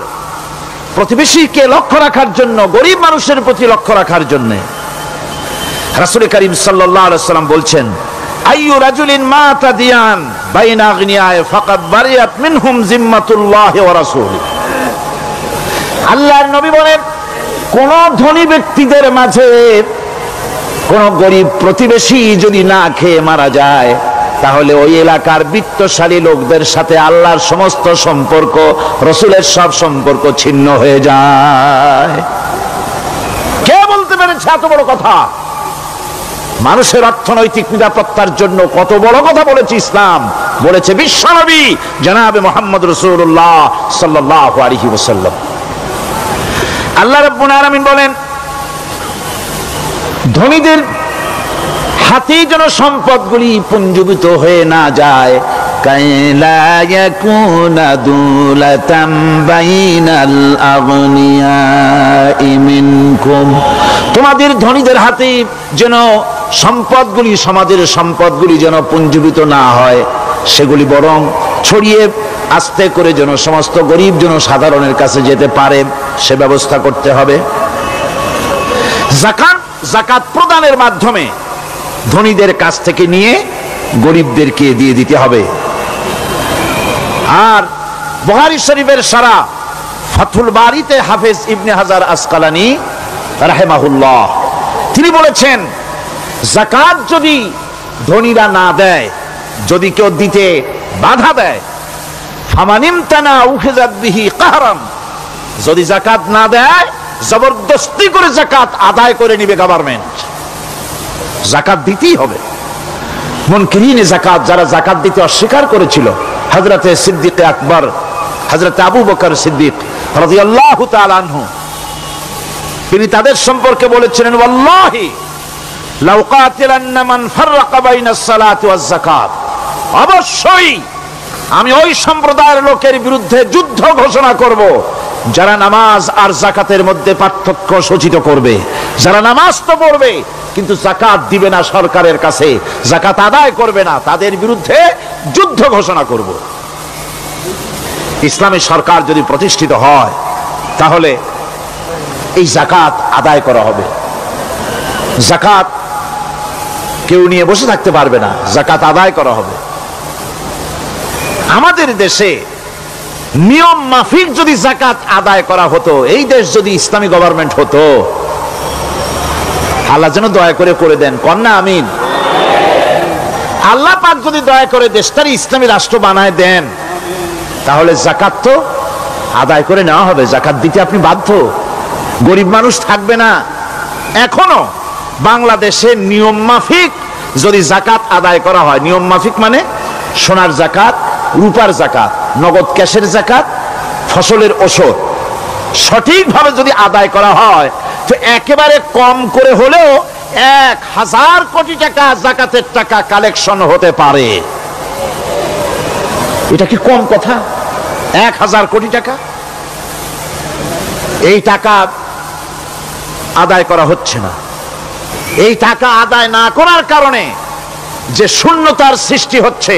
প্রতিবেশীকে লক্ষ্য রাখার জন্য, গরিব মানুষের প্রতি লক্ষ্য রাখার জন্য। রাসূল করিম সাল্লাল্লাহু আলাইহি ওয়াসাল্লাম বলছেন আইয়ু রাজুলিন মাতা দিয়ান বাইনা আগনিয়ায়ে ফাকাদ বারিয়াত মিনহুম জিম্মাতুল্লাহি ওয়া রাসূলিহি। আল্লাহর নবী বলেন কোন ধনী ব্যক্তিদের মাঝে কোন গরিব প্রতিবেশী যদি না খেয়ে মারা যায় তাহলে ওই এলাকার বিত্তশালী লোকদের সাথে আল্লাহর সমস্ত সম্পর্ক, রাসূলের সব সম্পর্ক ছিন্ন হয়ে যায়। কে বলতে পেরেছে এত বড় কথা? মানুষের অর্থনৈতিক নিরাপত্তার জন্য কত বড় কথা বলেছে ইসলাম, বলেছে বিশ্বনবী জনাবে মুহাম্মদ রাসূলুল্লাহ সাল্লাল্লাহু আলাইহি ওয়াসাল্লাম। আল্লাহ রাব্বুল আলামিন বলেন ধনীদের হাতে যেন সম্পদগুলি পুঞ্জীভূত হয়ে না যায়, কাইলা ইয়াকুনা দুলাতাম বাইনাল আগনিয়াই মিনকুম, তোমাদের ধনীদের হাতে যেন সম্পদগুলি, সমাজের সম্পদগুলি যেন পুঞ্জীভূত না হয়, সেগুলি বরং ছড়িয়ে আস্তে করে যেন সমস্ত গরিব যেন সাধারণের কাছে যেতে পারে সে ব্যবস্থা করতে হবে। যাকাত প্রদানের মাধ্যমে ধনীদের কাছ থেকে নিয়ে গরিবদেরকে দিয়ে দিতে হবে। আর বুখারী শরীফের সারা ফাথুল বারীতে হাফেজ ইবনে হাজার আসকালানী রাহিমাহুল্লাহ তিনি বলেছেন যাকাত যদি ধনীরা না দেয়, যদি কেউ দিতে বাধা দেয়, ফামানিমতানা উখিযাত বিহি কাহরান, যদি যাকাত না দেয় জবরদস্তি করে যাকাত আদায় করে নিবে গভর্নমেন্ট। যাকাত দিতেই হবে। মুনকিরিনে যাকাত, যারা যাকাত দিতে অস্বীকার করেছিল, হযরতে সিদ্দিক আকবর, হযরতে আবু বকর সিদ্দিক রাদিয়াল্লাহু তাআলা আনহু, তিনি তাদের সম্পর্কে বলেছিলেন ওয়াল্লাহি লাউ কাতিলান্না মান ফাররাকা বাইনাস সালাতি ওয়াজ যাকাত, অবশ্যই আমি ওই সম্প্রদায়ের লোকের বিরুদ্ধে যুদ্ধ ঘোষণা করব যারা নামাজ আর যাকাতের মধ্যে পার্থক্য সূচিত করবে, যারা নামাজ তো পড়বে কিন্তু যাকাত দিবে না, সরকারের কাছে যাকাত আদায় করবে না, তাদের বিরুদ্ধে যুদ্ধ ঘোষণা করব। ইসলামী সরকার যদি প্রতিষ্ঠিত হয় তাহলে এই যাকাত আদায় করা হবে। যাকাত কেউ নিয়ে বসে থাকতে পারবে না, যাকাত আদায় করা হবে। আমাদের দেশে নিয়ম মাফিক যদি যাকাত আদায় করা হতো, এই দেশ যদি ইসলামী গভর্নমেন্ট হতো, আল্লাহ যেন দয়া করে দেন, কন্যা আমিন। আল্লাহ পাক যদি দয়া করে দেশটারে ইসলামী রাষ্ট্র বানায় দেন তাহলে যাকাত তো আদায় করে নেওয়া হবে, যাকাত দিতে আপনি বাধ্য, গরিব মানুষ থাকবে না। এখনো বাংলাদেশে নিয়ম মাফিক যদি যাকাত আদায় করা হয়, নিয়ম মাফিক মানে সোনার যাকাত, রূপার যাকাত, নগদ ক্যাশের যাকাত, ফসলের ওষুধ সঠিকভাবে যদি আদায় করা হয় তো একেবারে কম করে হলেও 1000 কোটি টাকা যাকাতের টাকা কালেকশন হতে পারে। এটা কি কম কথা? 1000 কোটি টাকা। এই টাকা আদায় করা হচ্ছে না। এই টাকা আদায় না করার কারণে যে শূন্যতার সৃষ্টি হচ্ছে,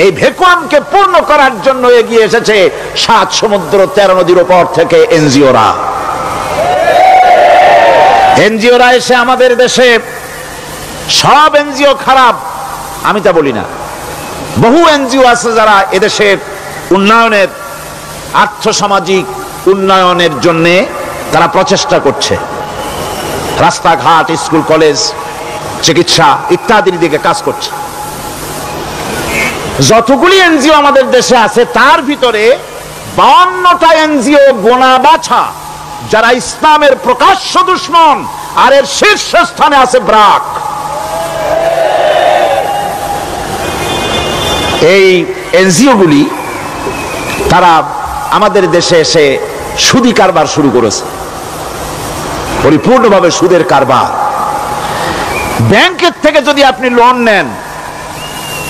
এই ভ্যাকুয়ামকে পূর্ণ করার জন্য এগিয়ে এসেছে 7 সমুদ্র 13 নদীর উপর থেকে এনজিওরা এসে আমাদের দেশে, সব এনজিও খারাপ আমি তা বলি না, বহু এনজিও আছে যারা এদেশের উন্নয়নের, আর্থসামাজিক উন্নয়নের জন্য তারা প্রচেষ্টা করছে, রাস্তাঘাট, স্কুল, কলেজ, চিকিৎসা ইত্যাদির দিকে কাজ করছে। যতগুলি এনজিও আমাদের দেশে আছে তার ভিতরে 52টা এনজিও গোনা বাছা যারা ইসলামের প্রকাশ্য দুশমন, আর এর শীর্ষস্থানে আছে ব্রাক। এই এনজিওগুলি তারা আমাদের দেশে এসে সুদি কারবার শুরু করেছে, পরিপূর্ণভাবে সুদের কারবার। ব্যাংকের থেকে যদি আপনি লোন নেন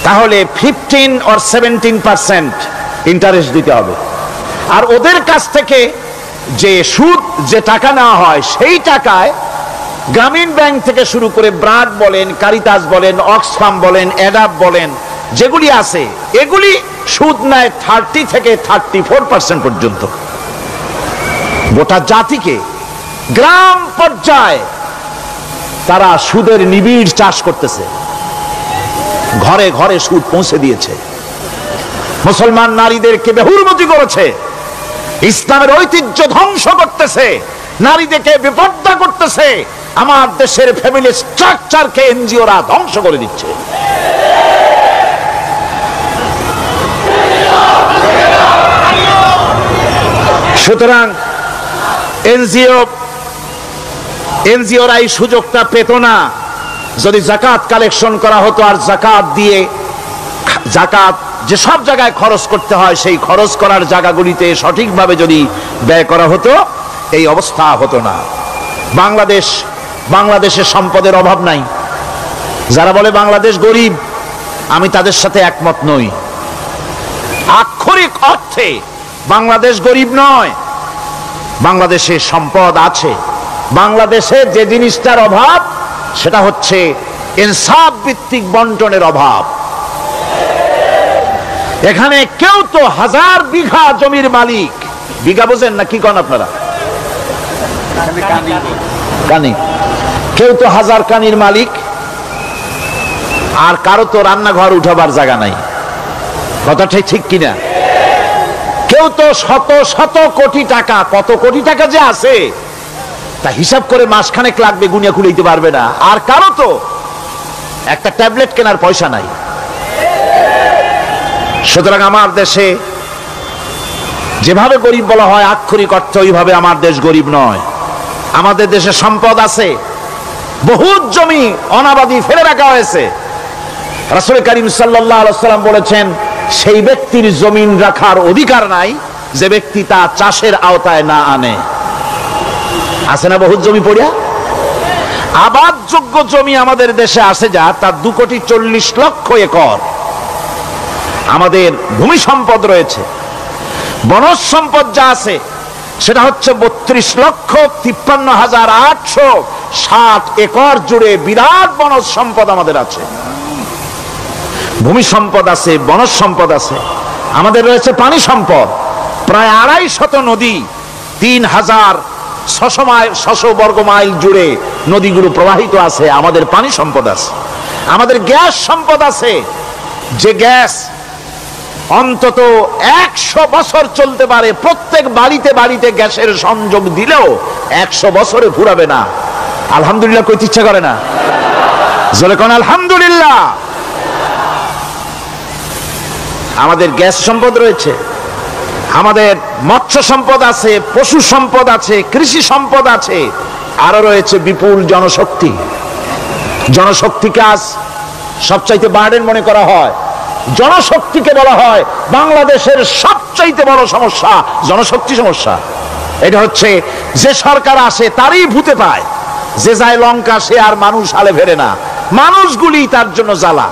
তাহলে 15 or 17% ইন্টারেস্ট দিতে হবে, আর ওদের কাছ থেকে যে সুদ, যে টাকা নেওয়া হয় সেই টাকায় গ্রামীণ ব্যাংক থেকে শুরু করে ব্রাক বলেন, কারিতাস বলেন, অক্সফাম বলেন, অ্যাডাপ বলেন, যেগুলি আছে এগুলি সুদ নেয় 30 থেকে 34% পর্যন্ত। গোটা জাতিকে গ্রাম পর্যায়ে তারা সুদের নিবিড় চাষ করতেছে, ঘরে ঘরে সুদ পৌঁছে দিয়েছে, মুসলমান নারীদেরকে বেহুরমতি করেছে, ইসলামের ঐতিহ্য ধ্বংস করতেছে, নারীদেরকে বিপর্দা করতেছে, আমার দেশের ফ্যামিলি স্ট্রাকচারকে এনজিওরা ধ্বংস করে দিচ্ছে। সুতরাং এনজিওরা এই সুযোগটা পেত না। যদি জাকাত কালেকশন করা হতো আর জাকাত দিয়ে, জাকাত যে সব জায়গায় খরচ করতে হয় সেই খরচ করার জায়গাগুলিতে সঠিকভাবে যদি ব্যয় করা হতো, এই অবস্থা হতো না। বাংলাদেশের সম্পদের অভাব নাই। যারা বলে বাংলাদেশ গরিব, আমি তাদের সাথে একমত নই। আক্ষরিক অর্থে বাংলাদেশ গরিব নয়, বাংলাদেশে সম্পদ আছে। বাংলাদেশে যে জিনিসটার অভাব সেটা হচ্ছে ইনসাফ ভিত্তিক বন্টনের অভাব। এখানে কেউ তো 1000 বিঘা জমির মালিক, বিঘা বোঝেন না কি কন আপনারা? কানি। কেউ তো 1000 কানির মালিক, আর কারো তো রান্নাঘর উঠাবার জায়গা নাই। কথাটাই ঠিক কিনা? কেউ তো শত শত কোটি টাকা, কত কোটি টাকা যে আছে তা হিসাব করে মাসখানেক লাগবে, গুনিয়া খুলতে পারবে না। আর কারো তো একটা ট্যাবলেট কেনার পয়সা নাই। সুতরাং আমার দেশে যেভাবে গরিব বলা হয় আক্ষরিক অর্থে ওইভাবে আমার দেশ গরিব নয়। আমাদের দেশে সম্পদ আছে, বহুত জমি অনাবাদি ফেলে রাখা হয়েছে। রাসূল করিম সাল্লাল্লাহু আলাইহি ওয়াসাল্লাম বলেছেন, সেই ব্যক্তির জমিন রাখার অধিকার নাই যে ব্যক্তি তা চাষের আওতায় না আনে। আছে না বহুত জমি পড়িয়া? আবাদযোগ্য জমি আমাদের দেশে আছে যা, তার 2,40,00,000 একর। আমাদের ভূমি সম্পদ রয়েছে। বনজ সম্পদ যা আছে সেটা হচ্ছে 32,53,860 একর জুড়ে বিরাট বনজ সম্পদ আমাদের আছে। ভূমি সম্পদ আছে, বনজ সম্পদ আছে। আমাদের রয়েছে পানি সম্পদ, প্রায় 250 নদী, 3,600 বর্গ মাইল জুড়ে নদীগুলো প্রবাহিত আছে। আমাদের পানি সম্পদ আছে। আমাদের গ্যাস সম্পদ আছে, যে গ্যাস অন্তত 100 বছর চলতে পারে। প্রত্যেক বাড়িতে বাড়িতে গ্যাসের সংযোগ দিলেও 100 বছরে ফুরাবে না। আলহামদুলিল্লাহ কইতে ইচ্ছা করে না? জোরে কোন আলহামদুলিল্লাহ। আমাদের গ্যাস সম্পদ রয়েছে, আমাদের মৎস্য সম্পদ আছে, পশু সম্পদ আছে, কৃষি সম্পদ আছে, আরো রয়েছে বিপুল জনশক্তি। জনশক্তিকে আজ সবচাইতে বার্ডেন মনে করা হয়। জনশক্তিকে বলা হয় বাংলাদেশের সবচাইতে বড় সমস্যা, জনশক্তি সমস্যা। এটা হচ্ছে যে সরকার আসে তারই ভূতে পায়, যে যায় লঙ্কা সে আর মানুষ হালে ফেরে না, মানুষগুলি তার জন্য জ্বালা।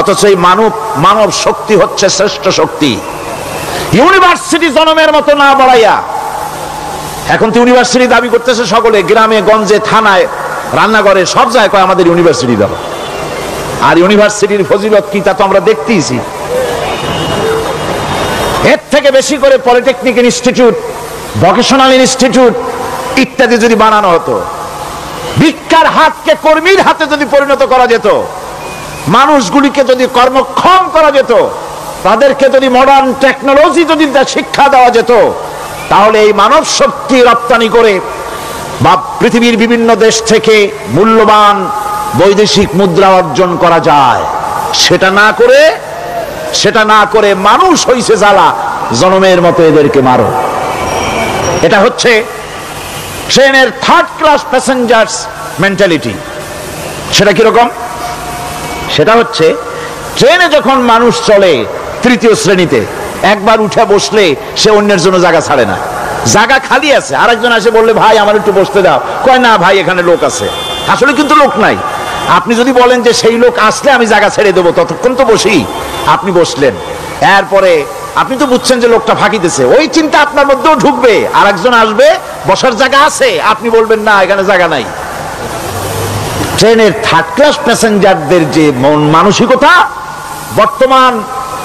অথচ এই মানব শক্তি হচ্ছে শ্রেষ্ঠ শক্তি। ইউনিভার্সিটি জনমের মতো না বাড়াইয়া এখন তো ইউনিভার্সিটি দাবি করতেছে সকলে, গ্রামে গঞ্জে থানায় রান্নাঘরে সব জায়গায় আমাদের ইউনিভার্সিটি দাও। আর ইউনিভার্সিটির ফজিলত কি তা তো আমরা দেখতেইছি। এর থেকে বেশি করে পলিটেকনিক ইনস্টিটিউট, ভোকেশনাল ইনস্টিটিউট ইত্যাদি যদি বানানো হতো, ভিক্ষার হাতকে কর্মীর হাতে যদি পরিণত করা যেত, মানুষগুলিকে যদি কর্মক্ষম করা যেত, তাদেরকে যদি মডার্ন টেকনোলজি যদি শিক্ষা দেওয়া যেত, তাহলে এই মানব শক্তি রপ্তানি করে বা পৃথিবীর বিভিন্ন দেশ থেকে মূল্যবান বৈদেশিক মুদ্রা অর্জন করা যায়। সেটা না করে মানুষ হইছে জ্বালা, জনমের মতো এদেরকে মারো। এটা হচ্ছে ট্রেনের থার্ড ক্লাস প্যাসেঞ্জার্স মেন্টালিটি। সেটা কিরকম? সেটা হচ্ছে ট্রেনে যখন মানুষ চলে তৃতীয় শ্রেণীতে, একবার উঠে বসলে সে অন্যের জন্য জায়গা ছাড়ে না। জায়গা খালি আছে, আরেকজন আসে বললে ভাই আমার একটু বসতে দাও, কয় না ভাই এখানে লোক আছে। আসলে কিন্তু লোক নাই। আপনি যদি বলেন যে সেই লোক আসলে আমি জায়গা ছেড়ে দেবো, ততক্ষণ তো বসি। আপনি বসলেন, এরপরে আপনি তো বুঝছেন যে লোকটা ফাঁকি দিছে, ওই চিন্তা আপনার মধ্যেও ঢুকবে, আরেকজন আসবে, বসার জায়গা আছে, আপনি বলবেন না এখানে জায়গা নাই। ট্রেনের থার্ড ক্লাস প্যাসেঞ্জারদের যে মন মানসিকতা, বর্তমান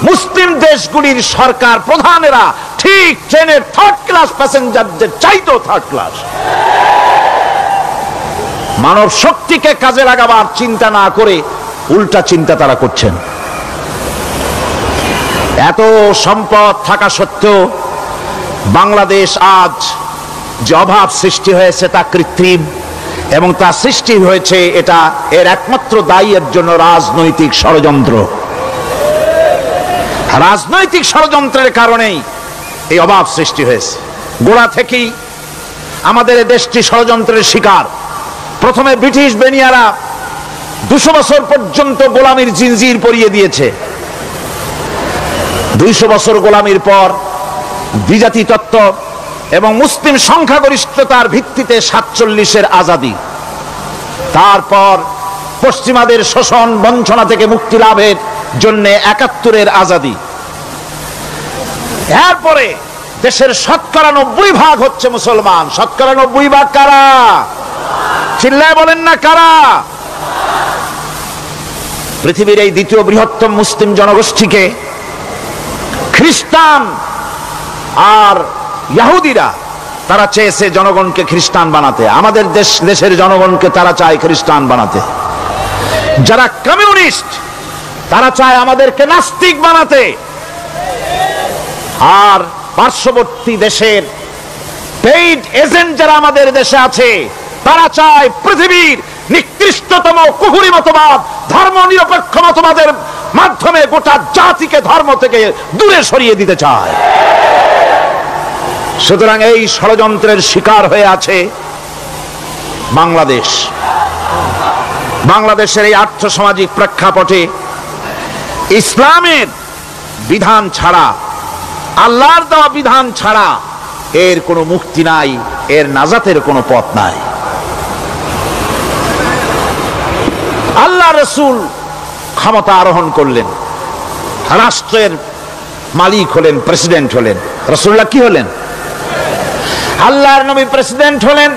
মুসলিম দেশগুলির সরকার প্রধানেরা ঠিক ট্রেনের থার্ড ক্লাস প্যাসেঞ্জারদের চাইতেও থার্ড ক্লাস। মানব শক্তিকে কাজে লাগাবার চিন্তা না করে উল্টা চিন্তা তারা করছেন। এত সম্পদ থাকা সত্ত্বেও বাংলাদেশ আজ যে অভাব সৃষ্টি হয়েছে তা কৃত্রিম, এবং তা সৃষ্টি হয়েছে এটা এর একমাত্র দায়ী এর জন্য রাজনৈতিক ষড়যন্ত্র। রাজনৈতিক ষড়যন্ত্রের কারণেই এই অভাব সৃষ্টি হয়েছে। গোড়া থেকেই আমাদের দেশটি ষড়যন্ত্রের শিকার। প্রথমে ব্রিটিশ বেনিয়ারা 200 বছর পর্যন্ত গোলামির জিনজির পরিয়ে দিয়েছে। 200 বছর গোলামির পর দ্বিজাতি তত্ত্ব এবং মুসলিম সংখ্যাগরিষ্ঠতার ভিত্তিতে 47-এর আজাদি, তারপর পশ্চিমাদের শোষণ বঞ্চনা থেকে মুক্তি লাভের জন্য 71-এর আজাদি, এরপরে দেশের 90% হচ্ছে মুসলমান। 90% কারা? চিল্লায় বলেন না কারা? পৃথিবীর এই দ্বিতীয় বৃহত্তম মুসলিম জনগোষ্ঠীকে খ্রিস্টান আর ইহুদিরা তারা চেয়েছে জনগণকে খ্রিস্টান বানাতে। আমাদের দেশের জনগণকে তারা চায় খ্রিস্টান বানাতে। যারা কমিউনিস্ট তারা চায় আমাদেরকে নাস্তিক বানাতে। আর পার্শ্ববর্তী দেশের পেইড এজেন্ট যারা আমাদের দেশে আছে তারা চায় পৃথিবীর নিকৃষ্টতম কুফরি মতবাদ, ধর্ম নিরপেক্ষ মতবাদের মাধ্যমে গোটা জাতিকে ধর্ম থেকে দূরে সরিয়ে দিতে চায়। সুতরাং এই ষড়যন্ত্রের শিকার হয়ে আছে বাংলাদেশ। বাংলাদেশের এই আর্থসামাজিক প্রেক্ষাপটে ইসলামের বিধান ছাড়া, আল্লাহর দেওয়া বিধান ছাড়া এর কোনো মুক্তি নাই, এর নাজাতের কোনো পথ নাই। আল্লাহ রাসূল ক্ষমতা আরোহণ করলেন, রাষ্ট্রের মালিক হলেন, প্রেসিডেন্ট হলেন। রাসূলুল্লাহ কি হলেন? আল্লাহর নবী প্রেসিডেন্ট হলেন।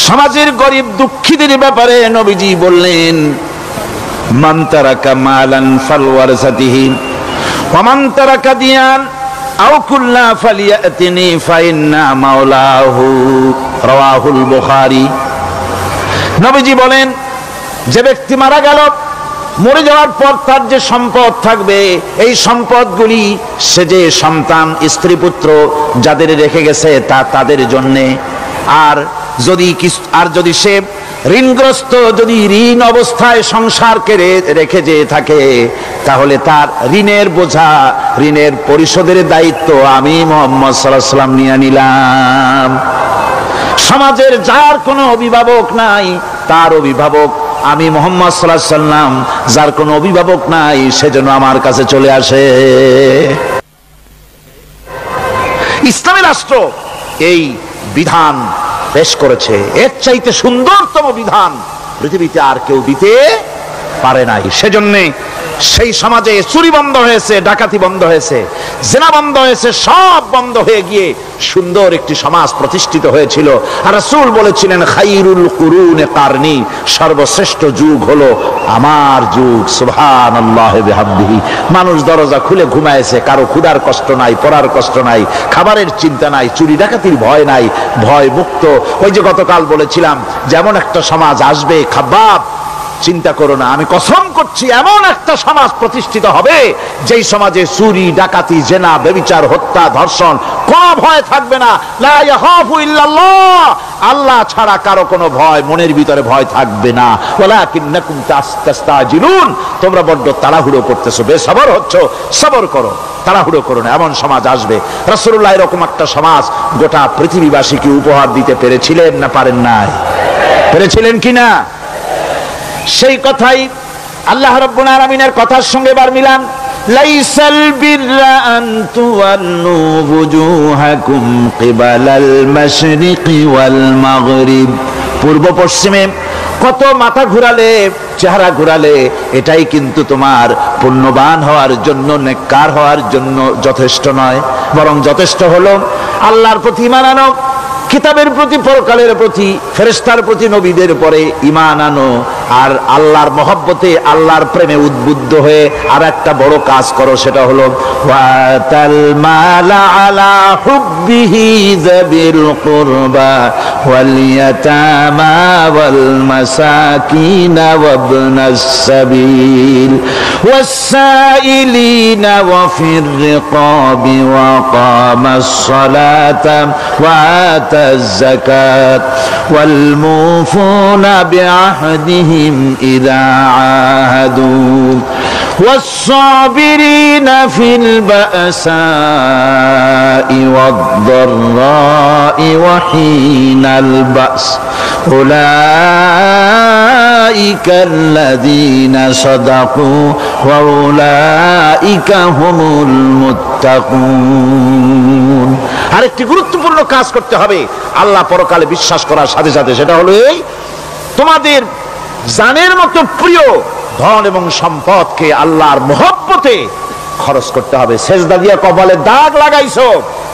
সমাজের গরিব দুঃখীদের ব্যাপারে নবীজি বললেন, মান তারাকা মালান ফালওয়ারাসাতিহি ওয়া মান তারাকা দিয়ান আও কুল্লা ফালিয়াতিনি ফাইন্না মাওলাহু, রাওয়াহুল বুখারী। নবীজি বলেন, যে ব্যক্তি মারা গেল, মরে যাওয়ার পর তার যে সম্পদ থাকবে, এই সম্পদগুলি সে যে সন্তান স্ত্রী পুত্র যাদের রেখে গেছে তা তাদের জন্যে। আর যদি সে ঋণগ্রস্ত, যদি ঋণ অবস্থায় সংসারকে রেখে যে থাকে, তাহলে তার ঋণের বোঝা, ঋণের পরিশোধের দায়িত্ব আমি মুহাম্মদ সাল্লাল্লাহু আলাইহি ওয়াসাল্লাম নিয়ে নিলাম। সমাজের যার কোনো অভিভাবক নাই তার অভিভাবক আমি মুহাম্মদ সাল্লাল্লাহু আলাইহি ওয়াসাল্লাম। যার কোনো অভিভাবক নাই সেজন্য আমার কাছে চলে আসে। ইসলামী রাষ্ট্র এই বিধান পেশ করেছে। এর চাইতে সুন্দরতম বিধান পৃথিবীতে আর কেউ দিতে পারে নাই। সেজন্য সেই সমাজে চুরি বন্ধ হয়েছে, ডাকাতি বন্ধ হয়েছে, জেনা বন্ধ হয়েছে, সব বন্ধ হয়ে গিয়ে সুন্দর একটি সমাজ প্রতিষ্ঠিত হয়েছিল। আর রাসূল বলেছিলেন খাইরুল কুরুনে কারনি, সর্বশ্রেষ্ঠ যুগ হলো আমার যুগ। সুবহানাল্লাহ বিহামদিহি। মানুষ দরজা খুলে ঘুমায়েছে, কারো ক্ষুধার কষ্ট নাই, পড়ার কষ্ট নাই, খাবারের চিন্তা নাই, চুরি ডাকাতির ভয় নাই, ভয় মুক্ত। ওই যে গতকাল বলেছিলাম যেমন একটা সমাজ আসবে, খাব্বাব চিন্তা করো না, আমি কসম করছি এমন একটা সমাজ প্রতিষ্ঠিত হবে যেই সমাজে চুরি ডাকাতি জেনা ব্যভিচার হত্যা ধর্ষণ কোনো ভয় থাকবে না। লা ইয়াখাফু ইল্লাল্লাহ, আল্লাহ ছাড়া কারো কোনো ভয়, মনের ভিতরে ভয় থাকবে না। ওয়ালাকিন্নাকুম তাস্তাজিলুন, তোমরা বড্ড তাড়াহুড়ো করতেছো, বেসবর হচ্ছো, সবর করো, তাড়াহুড়ো করো না, এমন সমাজ আসবে। রাসূলুল্লাহ এরকম একটা সমাজ গোটা পৃথিবীবাসীকে উপহার দিতে পেরেছিলেন না পারেন নাই? পেরেছিলেন কিনা? সেই কথাই আল্লাহ রাব্বুল আলামিনের কথার সঙ্গে বার মিলান। লাইসাল বিররা আন তুওয়াল্লু বুজুহাকুম কিবালাল মাশরিকি ওয়াল মাগরিব, পূর্ব পশ্চিমে কত মাথা ঘুরালে, চেহারা ঘুরালে এটাই কিন্তু তোমার পুণ্যবান হওয়ার জন্য, নেককার হওয়ার জন্য যথেষ্ট নয়, বরং যথেষ্ট হলো আল্লাহর প্রতি ঈমান আনো, কিতাবের প্রতি, পরকালের প্রতি, ফেরেশতার প্রতি, নবীদের পরে ঈমান আনো, আর আল্লাহর মহব্বতে, আল্লাহর প্রেমে উদ্বুদ্ধ হয়ে আর একটা বড় কাজ করো, সেটা হলো ওয়াতাল মালা আলা হুব্বিহি যাবিল কুরবা ওয়াল ইয়াতামা ওয়াল মাসাকিন ওয়াবনাস সাবিল ওয়াস-সাইলিনা ওয়া ফির রিকাবি ওয়া কামাস সালাতা ওয়া আতাজ যাকাত ওয়াল মুফুনা বিআহদিহি إذا عاهدوا والصابرين في البأساء والضراء وحين البأس أولئك الذين صدقوا وأولئك هم المتقون। আরেকটি গুরুত্বপূর্ণ কাজ করতে হবে আল্লাহ পরকালে বিশ্বাস করার সাথে সাথে, সেটা হলো এই, তোমাদের জানের মতো প্রিয় ধন এবং সম্পদকে আল্লাহর মহব্বতে খরচ করতে হবে। সেজদা দিয়া কপালে দাগ লাগাইছো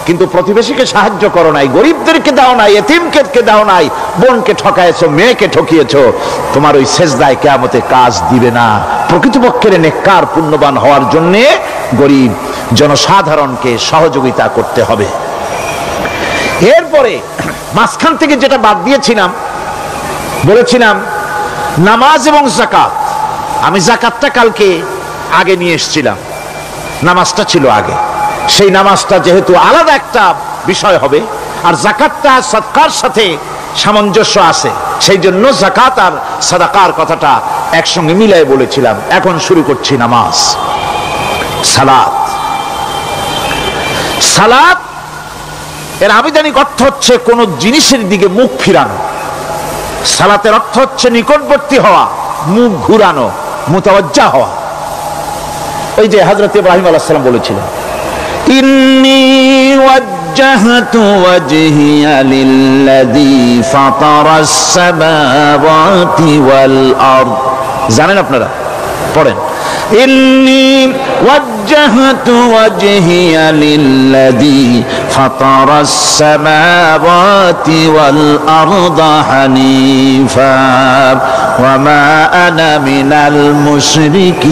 কিন্তু প্রতিবেশীকে সাহায্য করো নাই, গরিবদেরকে দাও নাই, এতিমকে দাও নাই, বোনকে ঠকাইছো, মেয়েকে ঠকিয়েছো, তোমার ওই সেজদায় কিয়ামতে কাজ দিবে না। প্রকৃতপক্ষের নেককার পুণ্যবান হওয়ার জন্য গরিব জনসাধারণকে সহযোগিতা করতে হবে। এরপরে মাঝখান থেকে যেটা বাদ দিয়েছিলাম, বলেছিলাম নামাজ এবং যাকাত। আমি যাকাতটা কালকে আগে নিয়ে এসেছিলাম, নামাজটা ছিল আগে। সেই নামাজটা যেহেতু আলাদা একটা বিষয় হবে আর যাকাতটা সাদকার সাথে সামঞ্জস্য আছে, সেই জন্য যাকাত আর সাদাকার কথাটা একসঙ্গে মিলাই বলেছিলাম। এখন শুরু করছি নামাজ। সালাত, সালাত এর আবিধানিক অর্থ হচ্ছে কোন জিনিসের দিকে মুখ ফিরানো। সালাতের অর্থ হচ্ছে নিকটবর্তী হওয়া, মুখ ঘুরানো, মুতাওয়াজ্জা হওয়া। ওই যে হযরত ইব্রাহিম আলাইহিস সালাম বলেছিলেন, ইন্নী ওয়াজ্জাহতু ওয়াজহিয়া লিল্লাযী ফাতারাস সামাওয়াতি ওয়াল আরদ। জানেন আপনারা? পড়েন, ইন্নী ওয়াজ্জাহতু ওয়াজহিয়া লিল্লাযী ফাতারাস সামাওয়াতি ওয়াল আরদা হানিফা ওয়া মা আনা মিনাল মুশরিকিন।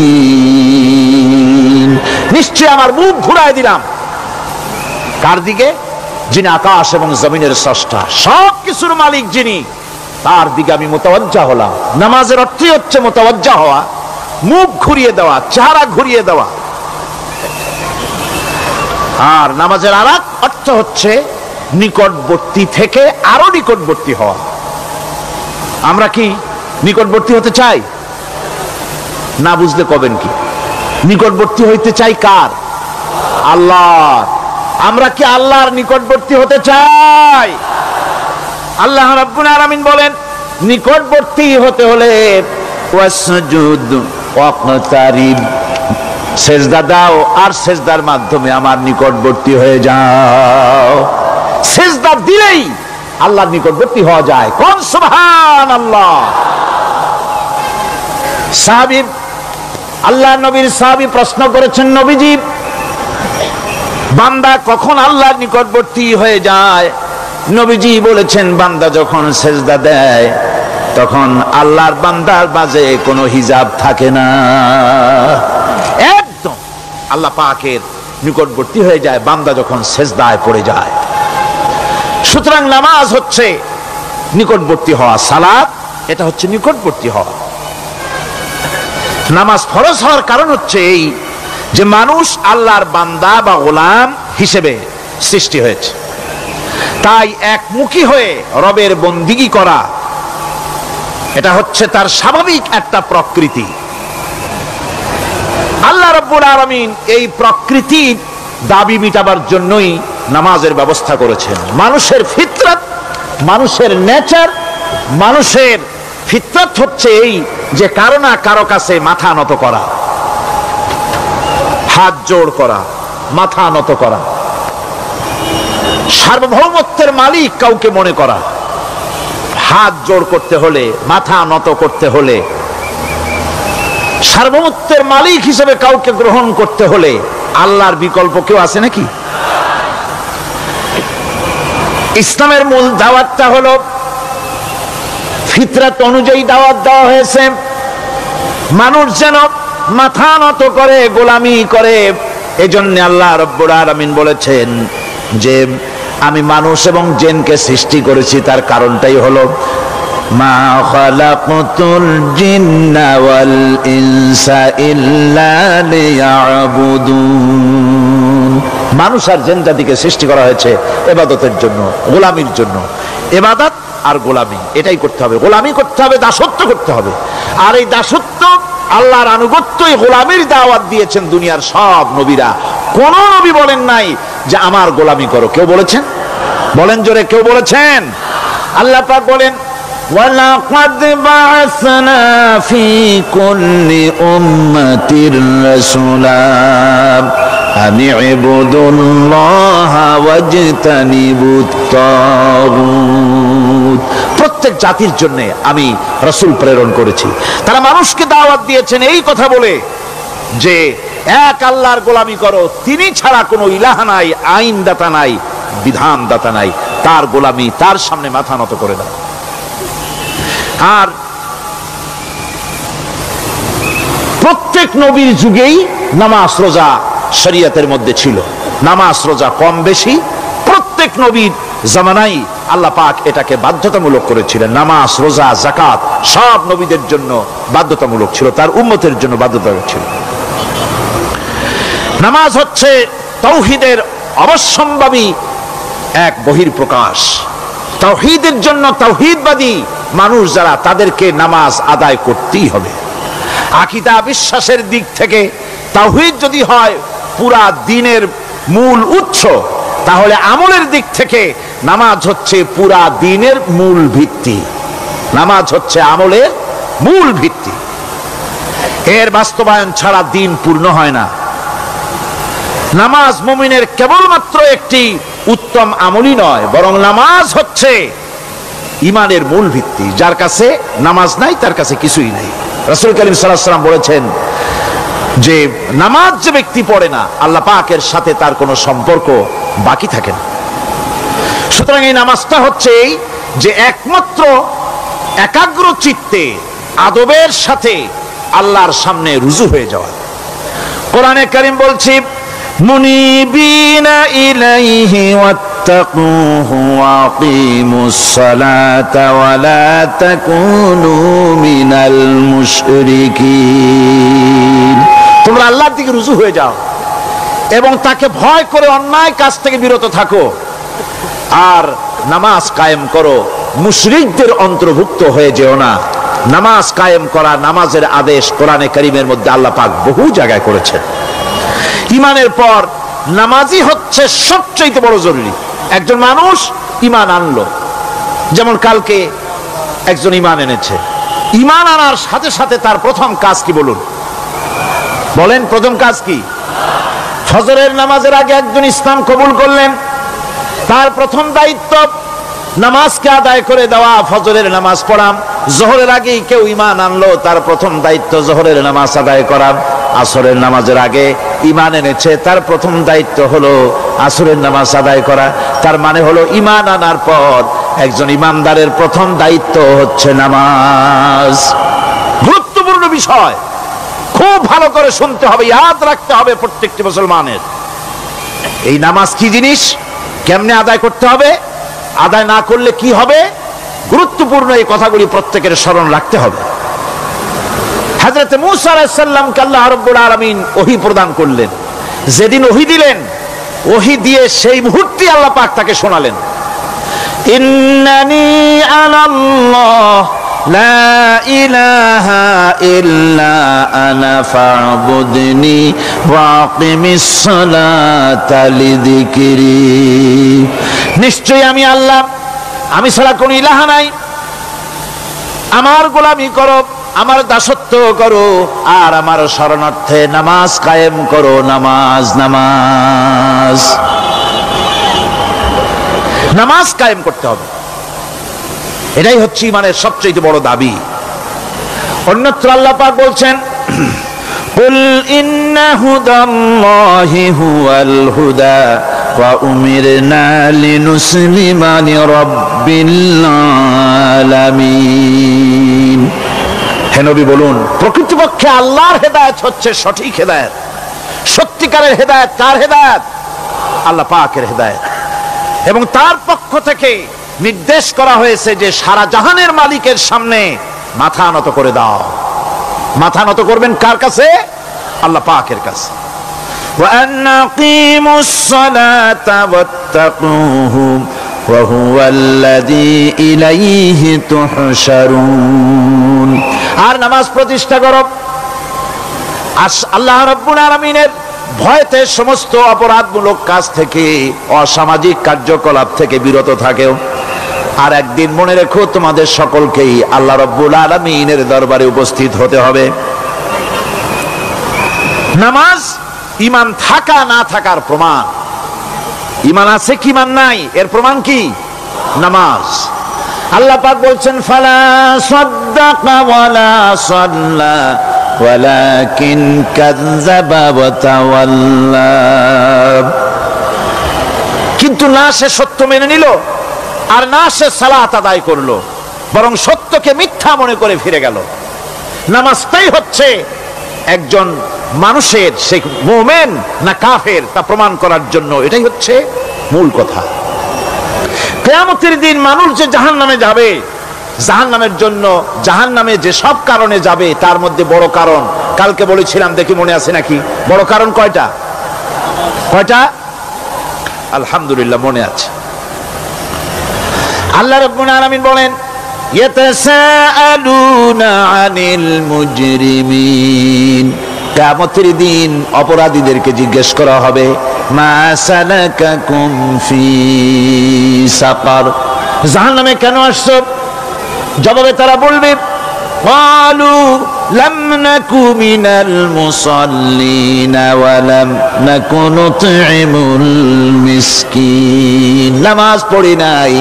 নিশ্চয় আমার মুখ ঘুরায় দিলাম কার দিকে? যিনি আকাশ এবং জমিনের স্রষ্টা, সব কিছুর মালিক যিনি, তার দিকে আমি মুতাওয়াজ্জা হলাম। নামাজের অর্থই হচ্ছে মুতাওয়াজ্জা হওয়া, মুখ ঘুরিয়ে দেওয়া, চেহারা ঘুরিয়ে দেওয়া। আর নামাজের আরেক অর্থ হচ্ছে নিকটবর্তী থেকে আরো নিকটবর্তী হওয়া। আমরা কি নিকটবর্তী হতে চাই? না বুঝলে কবেন কি? নিকটবর্তী হইতে চাই কার? আল্লাহ। আমরা কি আল্লাহর নিকটবর্তী হতে চাই? আল্লাহ রাব্বুল আলামিন বলেন, নিকটবর্তী হতে হলে ওয়াসজুদ ওয়াকতারিব, সেজদা দাও আর সেজদার মাধ্যমে আমার নিকটবর্তী হয়ে যাও। সেজদা দিলেই আল্লাহর নিকটবর্তী হওয়া যায়। কোন সুবহানাল্লাহ। সাহাবী আল্লাহ নবীর সাহাবী প্রশ্ন করেছেন, নবীজি বান্দা কখন আল্লাহর নিকটবর্তী হয়ে যায়? নবীজি বলেছেন, বান্দা যখন সেজদা দেয় তখন আল্লাহর বান্দার মাঝে কোনো হিজাব থাকে না, একদম আল্লাহ পাকের নিকটবর্তী হয়ে যায় বান্দা যখন সেজদায় পড়ে যায়। সুতরাং নামাজ হচ্ছে নিকটবর্তী হওয়া, সালাত এটা হচ্ছে নিকটবর্তী হওয়া। নামাজ ফরজ হওয়ার কারণ হচ্ছে এই যে মানুষ আল্লাহর বান্দা বা গোলাম হিসেবে সৃষ্টি হয়েছে, তাই একমুখী হয়ে রবের বন্দিগি করা এটা হচ্ছে তার স্বাভাবিক একটা প্রকৃতি। আল্লাহ রাব্বুল আলামিন এই প্রকৃতির দাবি মিটাবার জন্যই নামাজের ব্যবস্থা করেছেন। মানুষের ফিতরত, মানুষের নেচার, মানুষের ফিতরত হচ্ছে এই যে কারো না কারো কাছে মাথা নত করা, হাত জোড় করা, মাথা নত করা, সার্বভৌমত্বের মালিক কাউকে মনে করা। হাত জোড় করতে হলে, মাথা নত করতে হলে, সার্বভৌমত্বের মালিক হিসেবে কাউকে গ্রহণ করতে হলে আল্লাহর বিকল্প কেউ আছে নাকি? ইসলামের মূল দাওয়াতটা হলো ফিতরত অনুযায়ী দাওয়াত দেওয়া হয়েছে, মানুষ যেন মাথা নত করে, গোলামি করে। এজন্য আল্লাহ রাব্বুল আলামিন বলেছেন যে আমি মানুষ এবং জিনকে সৃষ্টি করেছি, তার কারণটাই হলো মা খালাকতুল জিন্না ওয়াল ইনসা ইল্লা লিয়াবুদুন। মানুষ আর জিন জাতিকে সৃষ্টি করা হয়েছে ইবাদতের জন্য, গোলামির জন্য। ইবাদত আর গোলামি এটাই করতে হবে, গোলামি করতে হবে, দাসত্ব করতে হবে। আর এই দাসত্ব, আল্লাহর আনুগত্যই গোলামির দাওয়াত দিয়েছেন দুনিয়ার সব নবীরা। কোন নবী বলেন নাই যে আমার গোলামি করো, কেউ বলেছেন? বলেন জোরে, কেউ বলেছেন? আল্লাহ পাক বলেন ওয়ালাকাদ বা'আসনা ফি কুল্লি উম্মাতির রাসূলা আন ইবুদুল্লাহা ওয়াজতানিবুত তাগুত। প্রত্যেক জাতির জন্য আমি রাসূল প্রেরণ করেছি, তারা মানুষকে দাওয়াত দিয়েছেন এই কথা বলে যে এক আল্লাহর গোলামি করো, তিনি ছাড়া কোনো ইলাহ নাই, আইনদাতা নাই, বিধানদাতা নাই, তার গোলামি, তার সামনে মাথা নত করে দাও। আর প্রত্যেক নবীর যুগেই নামাজ রোজা শরীয়তের মধ্যে ছিল, নামাজ রোজা কম বেশি প্রত্যেক নবীর জামানায় আল্লাহ পাক এটাকে বাধ্যতামূলক করেছিলেন। নামাজ রোজা যাকাত সব নবীদের জন্য বাধ্যতামূলক ছিল, তার উম্মতের জন্য বাধ্যতামূলক ছিল। নামাজ হচ্ছে তাওহীদের অবশ্যম্ভাবী এক বহির্প্রকাশ। তাওহীদের জন্য তাওহীদবাদী মানুষ যারা, তাদেরকে নামাজ আদায় করতেই হবে। আকীদা বিশ্বাসের দিক থেকে তাওহীদ যদি হয় পুরা দ্বীনের মূল উৎস, তাহলে আমলের দিক থেকে নামাজ হচ্ছে পুরা দ্বীনের মূল ভিত্তি। নামাজ হচ্ছে আমলের মূল ভিত্তি, এর বাস্তবায়ন ছাড়া দ্বীন পূর্ণ হয় না। নামাজ মুমিনের কেবলমাত্র একটি উত্তম আমলই নয়, বরং নামাজ হচ্ছে ইমানের মূল ভিত্তি। যার কাছে নামাজ নাই তার কাছে কিছুই নাই। রাসূল করিম সাল্লাল্লাহু আলাইহি ওয়াসাল্লাম বলেছেন যে নামাজ যে ব্যক্তি পড়ে না, আল্লাহ পাকের সাথে তার কোনো সম্পর্ক বাকি থাকে না। সুতরাং এই নামাজটা হচ্ছে এই যে একমাত্র একাগ্র চিত্তে আদবের সাথে আল্লাহর সামনে রুজু হয়ে যাওয়া। কোরআনে কারীম বলছে মুনিবিনা ইলাইহি ওয়াত্তাকুহু ওয়াকিমুস সালাতা ওয়া লা তাকুনু মিনাল মুশরিকিন। তোমরা আল্লাহর দিকে রুজু হয়ে যাও এবং তাকে ভয় করে অন্যায় কাজ থেকে বিরত থাকো, আর নামাজ কায়েম করো, মুশরিকদের অন্তর্ভুক্ত হয়ে যেও না। নামাজ কায়েম করা, নামাজের আদেশ কোরআনে কারীমের মধ্যে আল্লাহ পাক বহু জায়গায় করেছেন। ইমানের পর নামাজই হচ্ছে সবচেয়ে বড় জরুরি। একজন মানুষ ইমান আনলো, যেমন কালকে একজন ইমান এনেছে, ইমান আনার সাথে সাথে তার প্রথম কাজ কি বলুন? বলেন প্রথম কাজ কি? ফজরের নামাজের আগে একজন ইসলাম কবুল করলেন, তার প্রথম দায়িত্ব নামাজকে আদায় করে দেওয়া, ফজরের নামাজ পড়া। জোহরের আগেই কেউ ঈমান আনলো, তার প্রথম দায়িত্ব জোহরের নামাজ আদায় করা। আসরের নামাজের আগে ঈমান এনেছে, তার প্রথম দায়িত্ব হলো আসরের নামাজ আদায় করা। তার মানে হলো ঈমান আনার পর একজন ঈমানদারের প্রথম দায়িত্ব হচ্ছে নামাজ। গুরুত্বপূর্ণ বিষয়, খুব ভালো করে শুনতে হবে, ইয়াদ রাখতে হবে প্রত্যেকটি মুসলমানের। এই নামাজ কি জিনিস, কেমনে আদায় করতে হবে, আদায় না করলে কি হবে, গুরুত্বপূর্ণ এই কথাগুলি প্রত্যেকের স্মরণ রাখতে হবে। হযরত মূসা আলাইহিস সালামকে আল্লাহ রাব্বুল আলামিন ওহী প্রদান করলেন। যেদিন ওহী দিলেন, ওহী দিয়ে সেই মুহূর্তে আল্লাহ পাক তাকে শোনালেন, ইন্নানি আনাল্লাহ লা ইলাহা ইল্লা আনা ফা'বুদনি ওয়া আকিমিস সালাতা লিযিকরি। নিশ্চয়ই আমি আল্লাহ, আমি ছাড়া কোনো ইলাহ নাই, আমার গোলামি করো, আমার দাসত্ব করো, আর আমার শরণার্থে নামাজ কায়েম করো। নামাজ নামাজ নামাজ কায়েম করতে হবে, এটাই হচ্ছে ইমানের সবচেয়ে বড় দাবি। অন্যত্র আল্লাহ পাক বলছেন, কুল ইন্না হুদাল্লাহি হুয়াল হুদা ওয়া উমিরনা লিনুসলিমা লিরাব্বিল আলামিন। হে নবী বলুন, প্রকৃতপক্ষে আল্লাহর হেদায়েত হচ্ছে সঠিক হেদায়েত। সত্যিকারের হেদায়েত কার হেদায়েত? আল্লাহ পাকের হেদায়েত। এবং তার পক্ষ থেকে নির্দেশ করা হয়েছে যে সারা জাহানের মালিকের সামনে মাথা নত করে দাও। মাথা নত করবেন কার কাছে? আল্লাহ পাকের কাছে। ওয়া আনাকিমুস সালাতা ওয়াত্তাকুহু ওয়া হুয়াল্লাযী ইলাইহি তুহশারুন। আর নামাজ প্রতিষ্ঠা করো, আল্লাহ রাব্বুল আলামিনের ভয়তে সমস্ত অপরাধমূলক কাজ থেকে, অসামাজিক কার্যকলাপ থেকে বিরত থাকেও। আর একদিন মনে রেখো, তোমাদের সকলকেই আল্লাহ রাব্বুল আলামিনের দরবারে উপস্থিত হতে হবে। নামাজ ঈমান থাকা না থাকার প্রমাণ। ঈমান আছে কি ঈমান নাই এর প্রমাণ কি? নামাজ। আল্লাহ পাক বলছেন, ফালা সাদ্দাকা ওয়ালা সাল্লা ওয়ালাকিন কাযযাবা ওয়া তাওয়াল্লা। কিন্তু না সে সত্য মেনে নিল, আর না সে সালাত আদায় করলো, বরং সত্যকে মিথ্যা মনে করে ফিরে গেল। নামাজটাই হচ্ছে একজন মানুষের, সে মুমিন না কাফের তা প্রমাণ করার জন্য, এটাই হচ্ছে মূল কথা। কিয়ামতের দিন মানুষ যে জাহান্নামে যাবে, জাহান্নামের জন্য, জাহান্নামে যে সব কারণে যাবে তার মধ্যে বড় কারণ, কালকে বলেছিলাম, দেখি মনে আছে নাকি, বড় কারণ কয়টা? কয়টা? আলহামদুলিল্লাহ মনে আছে। আল্লাহ রাব্বুল আলামিন বলেন, ইয়াতাসাআলুনা আনিল মুজরিমিন। কিয়ামতের দিন অপরাধীদেরকে জিজ্ঞেস করা হবে, মা সালাকাকুম ফি সাকার, জাহান্নামে কেন আসছো? জবাবে তারা বলবে, ক্বালু লাম নাকু মিনাল মুসাল্লিন ওয়া লাম নাকু নুতঈমুল মিসকিন। নামাজ পড়ি নাই,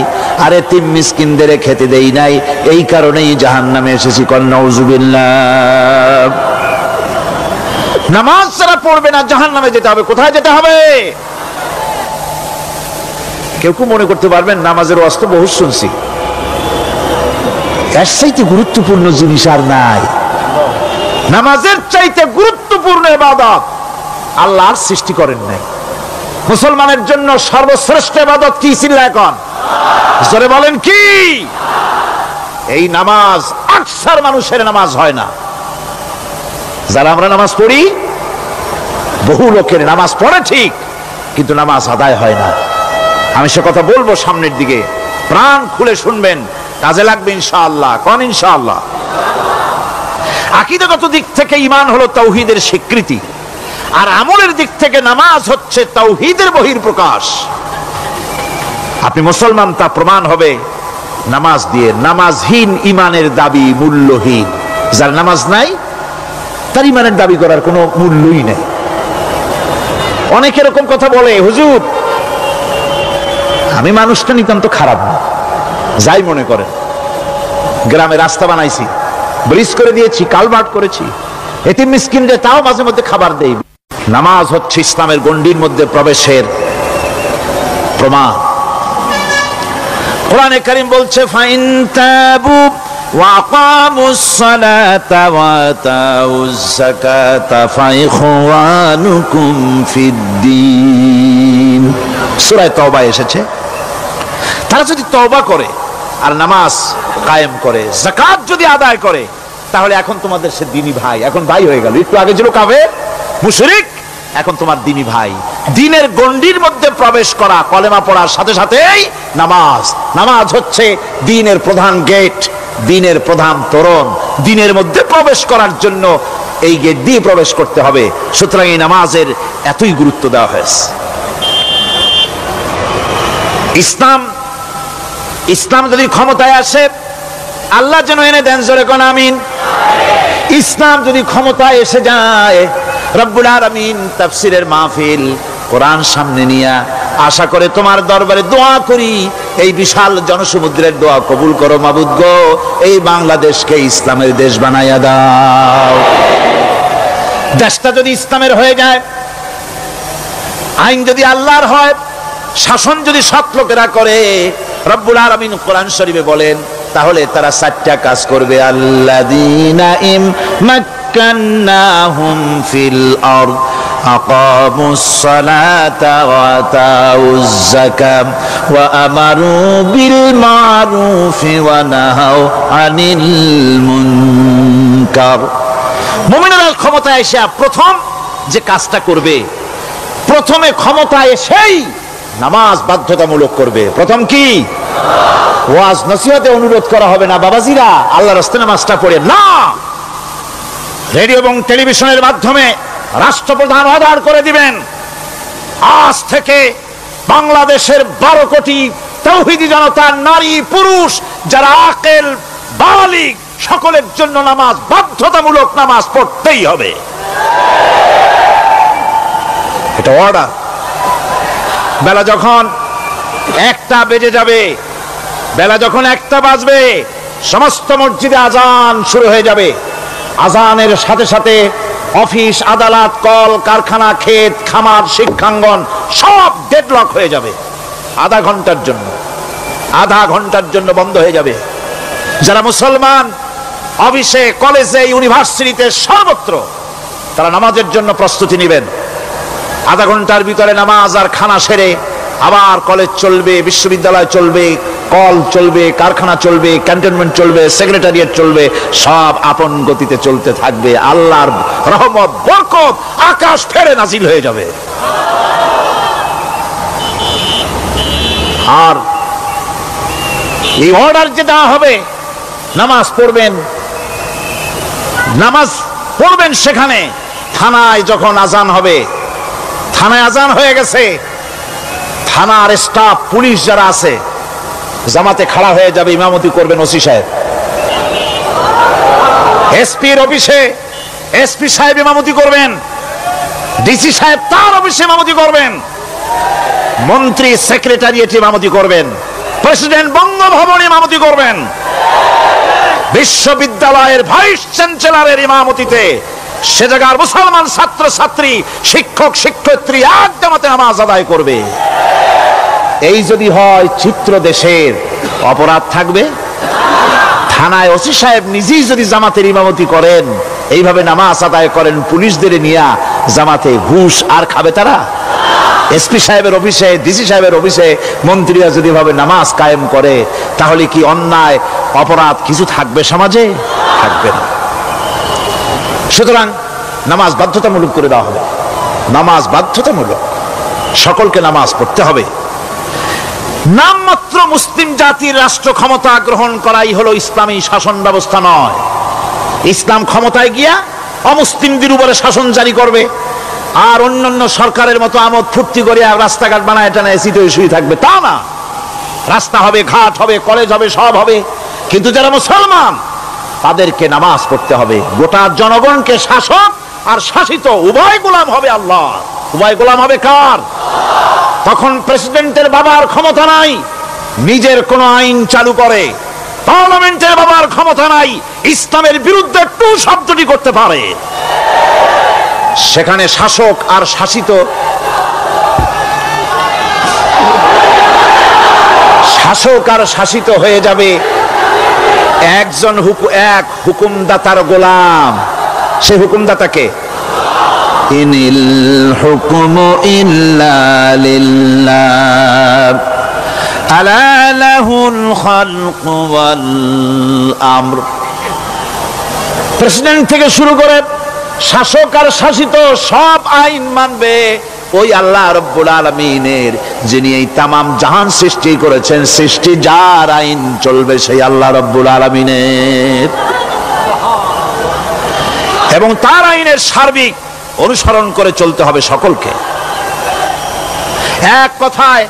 আর এতিম মিসকিনদের খেতে দেই নাই, এই কারণেই জাহান্নামে এসেছি। কল নাউযুবিল্লাহ। নামাজ যারা পড়বে না জাহান্নামে যেতে হবে। কোথায় যেতে হবে? কেউ কেউ মনে করতে পারবেন নামাজের ওয়াজ বহু শুনছি, এর চাইতে গুরুত্বপূর্ণ জিনিস আর নাই। নামাজের চাইতে গুরুত্বপূর্ণ ইবাদত আল্লাহর সৃষ্টি করেন নাই। মুসলমানের জন্য সর্বশ্রেষ্ঠ ইবাদত কি? চিল্লায় এখন জোরে বলেন কি? এই নামাজ আকসার মানুষের নামাজ হয় না। যারা আমরা নামাজ পড়ি, বহু লোকের নামাজ পড়ে ঠিক, কিন্তু নামাজ আদায় হয় না। আমি সে কথা বলবো সামনের দিকে, প্রাণ খুলে শুনবেন, কাজে লাগবে ইনশাআল্লাহ। কোন ইনশাআল্লাহ? আকীদাগত দিক থেকে ঈমান হলো তাওহীদের স্বীকৃতি, আর আমলের দিক থেকে নামাজ হচ্ছে তাওহীদের বহিঃপ্রকাশ। আপনি মুসলমান তা প্রমাণ হবে নামাজ দিয়ে। নামাজহীন ঈমানের দাবি মূল্যহীন। যার নামাজ নাই তার ঈমানের দাবি করার কোনো মূল্যই নেই। অনেক এরকম কথা বলে, হুজুর আমি মানুষটা নিতান্ত খারাপ না, যাই মনে করেন, গ্রামে রাস্তা বানাইছি, ব্রিজ করে দিয়েছি, কালভার্ট করেছি, এতিম মিসকিনদের তাও মাঝে মধ্যে খাবার দেই। নামাজ হচ্ছে ইসলামের গণ্ডির মধ্যে প্রবেশের প্রমাণ। কোরআনে কারীম বলছে ফাইন তাবু ওয়া আকামুস সালাতা ওয়া আতাউজ যাকাতা ফাইখওয়ানুকুম ফিদ্দীন। সূরা তওবা এসেছে, তারা যদি তওবা করে আর নামাজ কায়েম করে, যাকাত যদি আদায় করে, তাহলে এখন তোমাদের সে দ্বীনি ভাই, এখন ভাই হয়ে গেল। একটু আগে ছিল কাফের মুশরিক, এখন তোমার দ্বীনি ভাই। দ্বীনের গণ্ডির মধ্যে প্রবেশ করা, কলেমা পড়ার সাথে সাথেই নামাজ। নামাজ হচ্ছে দ্বীনের প্রধান গেট, দ্বীনের প্রধান তোরণ। দ্বীনের মধ্যে প্রবেশ করার জন্য এই গেট দিয়ে প্রবেশ করতে হবে। সুতরাং এই নামাজের এতই গুরুত্ব দেওয়া হয়েছে। ইসলাম যদি ক্ষমতায় আসে, আল্লাহ যেন এনে দেন, জোরে কোন আমিন। ইসলাম যদি ক্ষমতায় এসে যায়, রব্বুল আলামিন তাফসীরের মাহফিল, কোরআন সামনে নিয়ে আশা করে তোমার দরবারে দোয়া করি, এই বিশাল জনসমুদ্রের দোয়া কবুল করো মাবুদ গো, এই বাংলাদেশকে ইসলামের দেশ বানাইয়া দাও। দেশটা যদি ইসলামের হয়ে যায়, আইন যদি আল্লাহর হয়, শাসন যদি সৎ লোকেরা করে, রব্বুল আলামিন কোরআন শরীফে বলেন, তাহলে তারা 4টা কাজ করবে। আল্লাযীনা মাক্কান্নাহুম ফিল আরদ আকামুস সালাতা ওয়া আতাউজ যাকাত ওয়া আমারু বিল মারুফি ওয়া নাহাউ আনিল মুনকার। মুমিনরা ক্ষমতায় এসে প্রথম যে কাজটা করবে, প্রথমে ক্ষমতায় এসেই নামাজ বাধ্যতামূলক করবে। প্রথম কি? ওয়াজ নসিহতে অনুরোধ করা হবে না, বাবাজিরা আল্লাহর রাস্তায় নামাজটা পড়ে না। রেডিও এবং টেলিভিশনের মাধ্যমে রাষ্ট্রপ্রধান অর্ডার করে দিবেন, আজ থেকে বাংলাদেশের 12 কোটি তাওহীদি জনতা, নারী পুরুষ যারা আকেল বালিগ, সকলের জন্য নামাজ বাধ্যতামূলক, নামাজ পড়তেই হবে। এটা অর্ডার। বেলা যখন 1টা বেজে যাবে, বেলা যখন 1টা বাজবে, সমস্ত মসজিদে আজান শুরু হয়ে যাবে। আজানের সাথে সাথে অফিস, আদালত, কল কারখানা, ক্ষেত খামার, শিক্ষাঙ্গন সব ডেডলক হয়ে যাবে। আধা ঘন্টার জন্য বন্ধ হয়ে যাবে। যারা মুসলমান অফিসে, কলেজে, ইউনিভার্সিটিতে, সর্বত্র তারা নামাজের জন্য প্রস্তুতি নেবেন। আধা ঘন্টার ভিতরে নামাজ আর খানা সেরে আবার কলেজ চলবে, বিশ্ববিদ্যালয় চলবে, কল চলবে, কারখানা চলবে, ক্যান্টনমেন্ট চলবে, সেক্রেটারিয়েট চলবে, সব আপন গতিতে চলতে থাকবে। আল্লাহর রহমত, বরকত আকাশ ফেরে নাজিল হয়ে যাবে। আর এই অর্ডার যে দেওয়া হবে, নামাজ পড়বেন, সেখানে থানায় যখন আজান হবে, থানায় আজান হয়ে গেছে, থানার স্টাফ, পুলিশ যারা আছে জামাতে খাড়া হয়ে যাবে, ইমামতি করবেন ওসি সাহেব। এসপির অফিসে এসপি সাহেব ইমামতি করবেন, ডিসি সাহেব তার অফিসে ইমামতি করবেন, মন্ত্রী সেক্রেটারিয়েট ইমামতি করবেন, প্রেসিডেন্ট বঙ্গভবনে ইমামতি করবেন, বিশ্ববিদ্যালয়ের ভাইস চ্যান্সেলরের ইমামতিতে সে জায়গার মুসলমান ছাত্র ছাত্রী, শিক্ষক শিক্ষয়িত্রী এক জামাতে নামাজ আদায় করবে। এই যদি হয়, চিত্র দেশের অপরাধ থাকবে। থানায় ওসি সাহেব নিজেই যদি জামাতের ইমামতি করেন, এইভাবে নামাজ আদায় করেন, পুলিশদের নিয়ে জামাতে, ঘুষ আর খাবে তারা? এসপি সাহেবের অফিসে, ডিসি সাহেবের অফিসে মন্ত্রীরা যদি ভাবে নামাজ কায়েম করে, তাহলে কি অন্যায় অপরাধ কিছু থাকবে সমাজে? থাকবে না। সুতরাং নামাজ বাধ্যতামূলক করে দেওয়া হবে। নামাজ বাধ্যতামূলক, সকলকে নামাজ পড়তে হবে। নামমাত্র মুসলিম জাতির রাষ্ট্র ক্ষমতা গ্রহণ করাই হলো ইসলামী শাসন ব্যবস্থা নয়। ইসলাম ক্ষমতায় গিয়া অমুসলিমদের উপরে শাসন জারি করবে, আর অন্যান্য সরকারের মতো আমোদ ফুর্তি করে রাস্তাঘাট বানায় এটা না এসিতে শুয়ে থাকবে, তা না। রাস্তা হবে, ঘাট হবে, কলেজ হবে, সব হবে, কিন্তু যারা মুসলমান তাদেরকে নামাজ পড়তে হবে। গোটা জনগণকে শাসক আর শাসিত উভয় গোলাম হবে আল্লাহ। উভয় গোলাম হবে কার? তখন প্রেসিডেন্টের বাবার ক্ষমতা নাই নিজের কোন আইন চালু করে, পার্লামেন্টের বাবার ক্ষমতা নাই ইসলামের বিরুদ্ধে টু শব্দটি করতে পারে। সেখানে শাসক আর শাসিত হয়ে যাবে একজন এক হুকুমদাতার গোলাম। সেই হুকুমদাতাকে ইনিল হুকুমু ইল্লা লিল্লাহ আলা লাহুল খালকু ওয়াল আমর। প্রেসিডেন্ট থেকে শুরু করে শাসক আর শাসিত সব আইন মানবে ওই আল্লাহ রাব্বুল আলামিনের, যিনি এই তামাম জাহান সৃষ্টি করেছেন। সৃষ্টি যার আইন চলবে সেই আল্লাহ রাব্বুল আলামিনের, এবং তার আইনের সার্বিক অনুসরণ করে চলতে হবে সকলকে। এক কথায়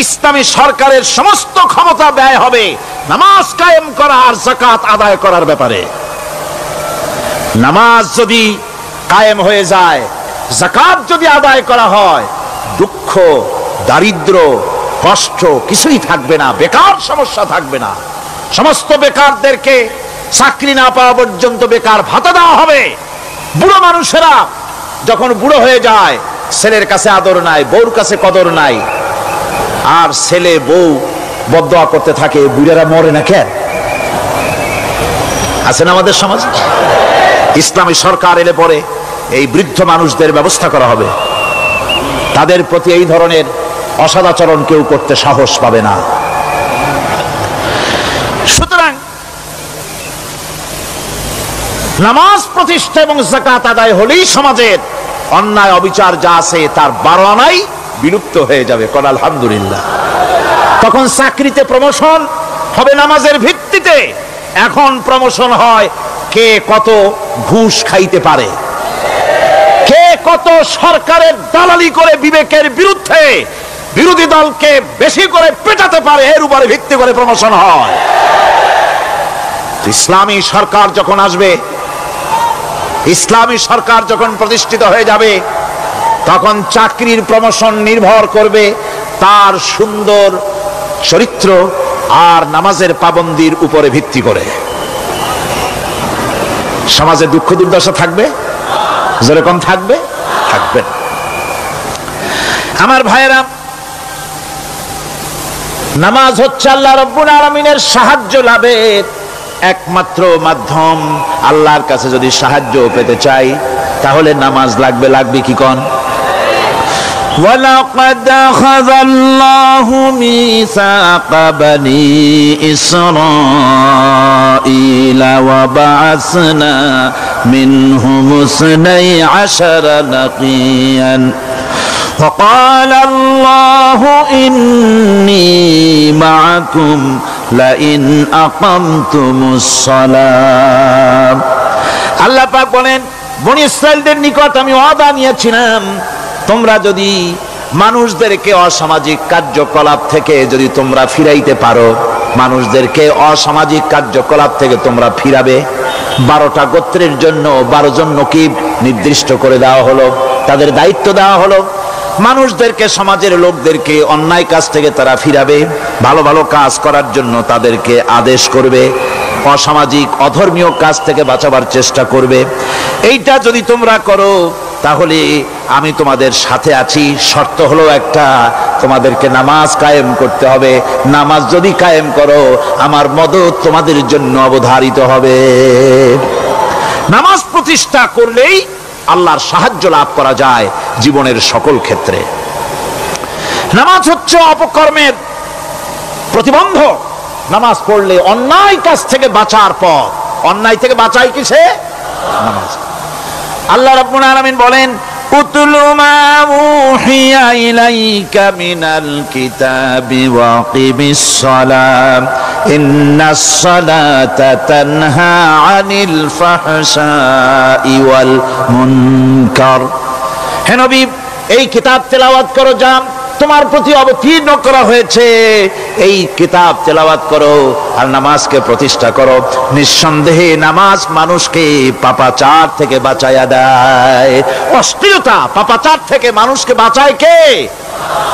ইসলামী সরকারের সমস্ত ক্ষমতা ব্যয় হবে নামাজ কায়েম করা আর যাকাত আদায় করার ব্যাপারে। নামাজ যদি কায়েম হয়ে যায়, যাকাত যদি আদায় করা হয়, দুঃখ, দারিদ্র, কষ্ট কিছুই থাকবে না, বেকার সমস্যা থাকবে না। সমস্ত বেকারদেরকে চাকরি না পাওয়া পর্যন্ত বেকার ভাতা দেওয়া হবে। বুড়ো মানুষেরা যখন বুড়ো হয়ে যায়, ছেলের কাছে আদর নাই, বউর কাছে কদর নাই, আর ছেলে বউ বদদোয়া করতে থাকে, বুড়েরা মরে না কেন? আছেন আমাদের সমাজে। ইসলামী সরকার এলে পরে এই বৃদ্ধ মানুষদের ব্যবস্থা করা হবে। তাদের প্রতি এই ধরনের অসদাচরণ কেউ করতে সাহস পাবে না। সুতরাং নামাজ প্রতিষ্ঠা এবং যাকাত আদায় হলেই সমাজের অন্যায় অবিচার যা আছে তার 12 আনাই বিলুপ্ত হয়ে যাবে। কোন আলহামদুলিল্লাহ। তখন চাকরিতে প্রমোশন হবে নামাজের ভিত্তিতে। এখন প্রমোশন হয় কে কত ঘুষ খাইতে পারে, কে কত সরকারের দালালি করে বিবেকের বিরুদ্ধে বিরোধী দলকে বেশি করে পেটাতে পারে, এর উপরে ভিত্তি করে প্রমোশন হয়। ইসলামী সরকার যখন আসবে, ইসলামী সরকার যখন প্রতিষ্ঠিত হয়ে যাবে, তখন চাকরির প্রমোশন নির্ভর করবে তার সুন্দর চরিত্র আর নামাজের পাবন্দির উপরে ভিত্তি করে। সমাজে দুঃখ দুর্দশা থাকবে, যেরকম থাকবে থাকবে। আমার ভাইয়েরা, নামাজ হচ্ছে আল্লাহ রাব্বুল আলামিনের সাহায্য লাভের একমাত্র মাধ্যম। আল্লাহর কাছে যদি সাহায্য পেতে চাই তাহলে নামাজ লাগবে। লাগবে কি কোন? وَلَقَدْ أَخَذَ اللَّهُ مِيثَاقَ بَنِي إِسْرَائِيلَ وَبَعَثْنَا مِنْهُمُ 12 نَقِيًّا وَقَالَ اللَّهُ إِنِّي مَعَكُمْ لَئِنْ أَقَمْتُمُ الصَّلَاةَ। আল্লাহ পাক বলেন, বনী ইসরাইলদের নিকট আমি ওয়াদা নিয়েছিলাম, তোমরা যদি মানুষদেরকে অসামাজিক কার্যকলাপ থেকে যদি তোমরা ফিরাইতে পারো, মানুষদেরকে অসামাজিক কার্যকলাপ থেকে তোমরা ফিরাবে। 12টা গোত্রের জন্য 12 জন নকিব নির্দিষ্ট করে দেওয়া হলো, তাদের দায়িত্ব দেওয়া হলো। মানুষদেরকে, সমাজের লোকদেরকে অন্যায় কাজ থেকে তারা ফিরাবে, ভালো ভালো কাজ করার জন্য তাদেরকে আদেশ করবে, অসামাজিক অধর্মীয় কাজ থেকে বাঁচাবার চেষ্টা করবে। এইটা যদি তোমরা করো তাহলে আমি তোমাদের সাথে আছি। শর্ত হলো একটা, তোমাদেরকে নামাজ কায়েম করতে হবে। নামাজ যদি কায়েম করো আমার মদদ তোমাদের জন্য অবধারিত হবে। নামাজ প্রতিষ্ঠা করলেই আল্লাহর সাহায্য লাভ করা যায় জীবনের সকল ক্ষেত্রে। নামাজ হচ্ছে অপকর্মের প্রতিবন্ধক। নামাজ পড়লে অন্যায় কাজ থেকে বাঁচার পথ। অন্যায় থেকে বাঁচাই কিসে? নামাজ। আল্লাহ রাব্বুল আলামিন বলেন, উতলু মা উহিয়া ইলাইকা মিনাল কিতাবি ওয়াকিমিস সালাম ইন্নাস সালাতা তানহা আনিল ফাহশাই ওয়াল মুনকার। হে নবী, এই কিতাব তেলাওয়াত করো, যা তোমার প্রতি অবতীর্ণ করা হয়েছে, এই কিতাব তেলাওয়াত করো আর নামাজকে প্রতিষ্ঠা করো। নিঃসন্দেহে নামাজ মানুষকে পাপাচার থেকে বাঁচায়া দেয়। অশ্লীলতা, পাপাচার থেকে মানুষকে বাঁচায় কে?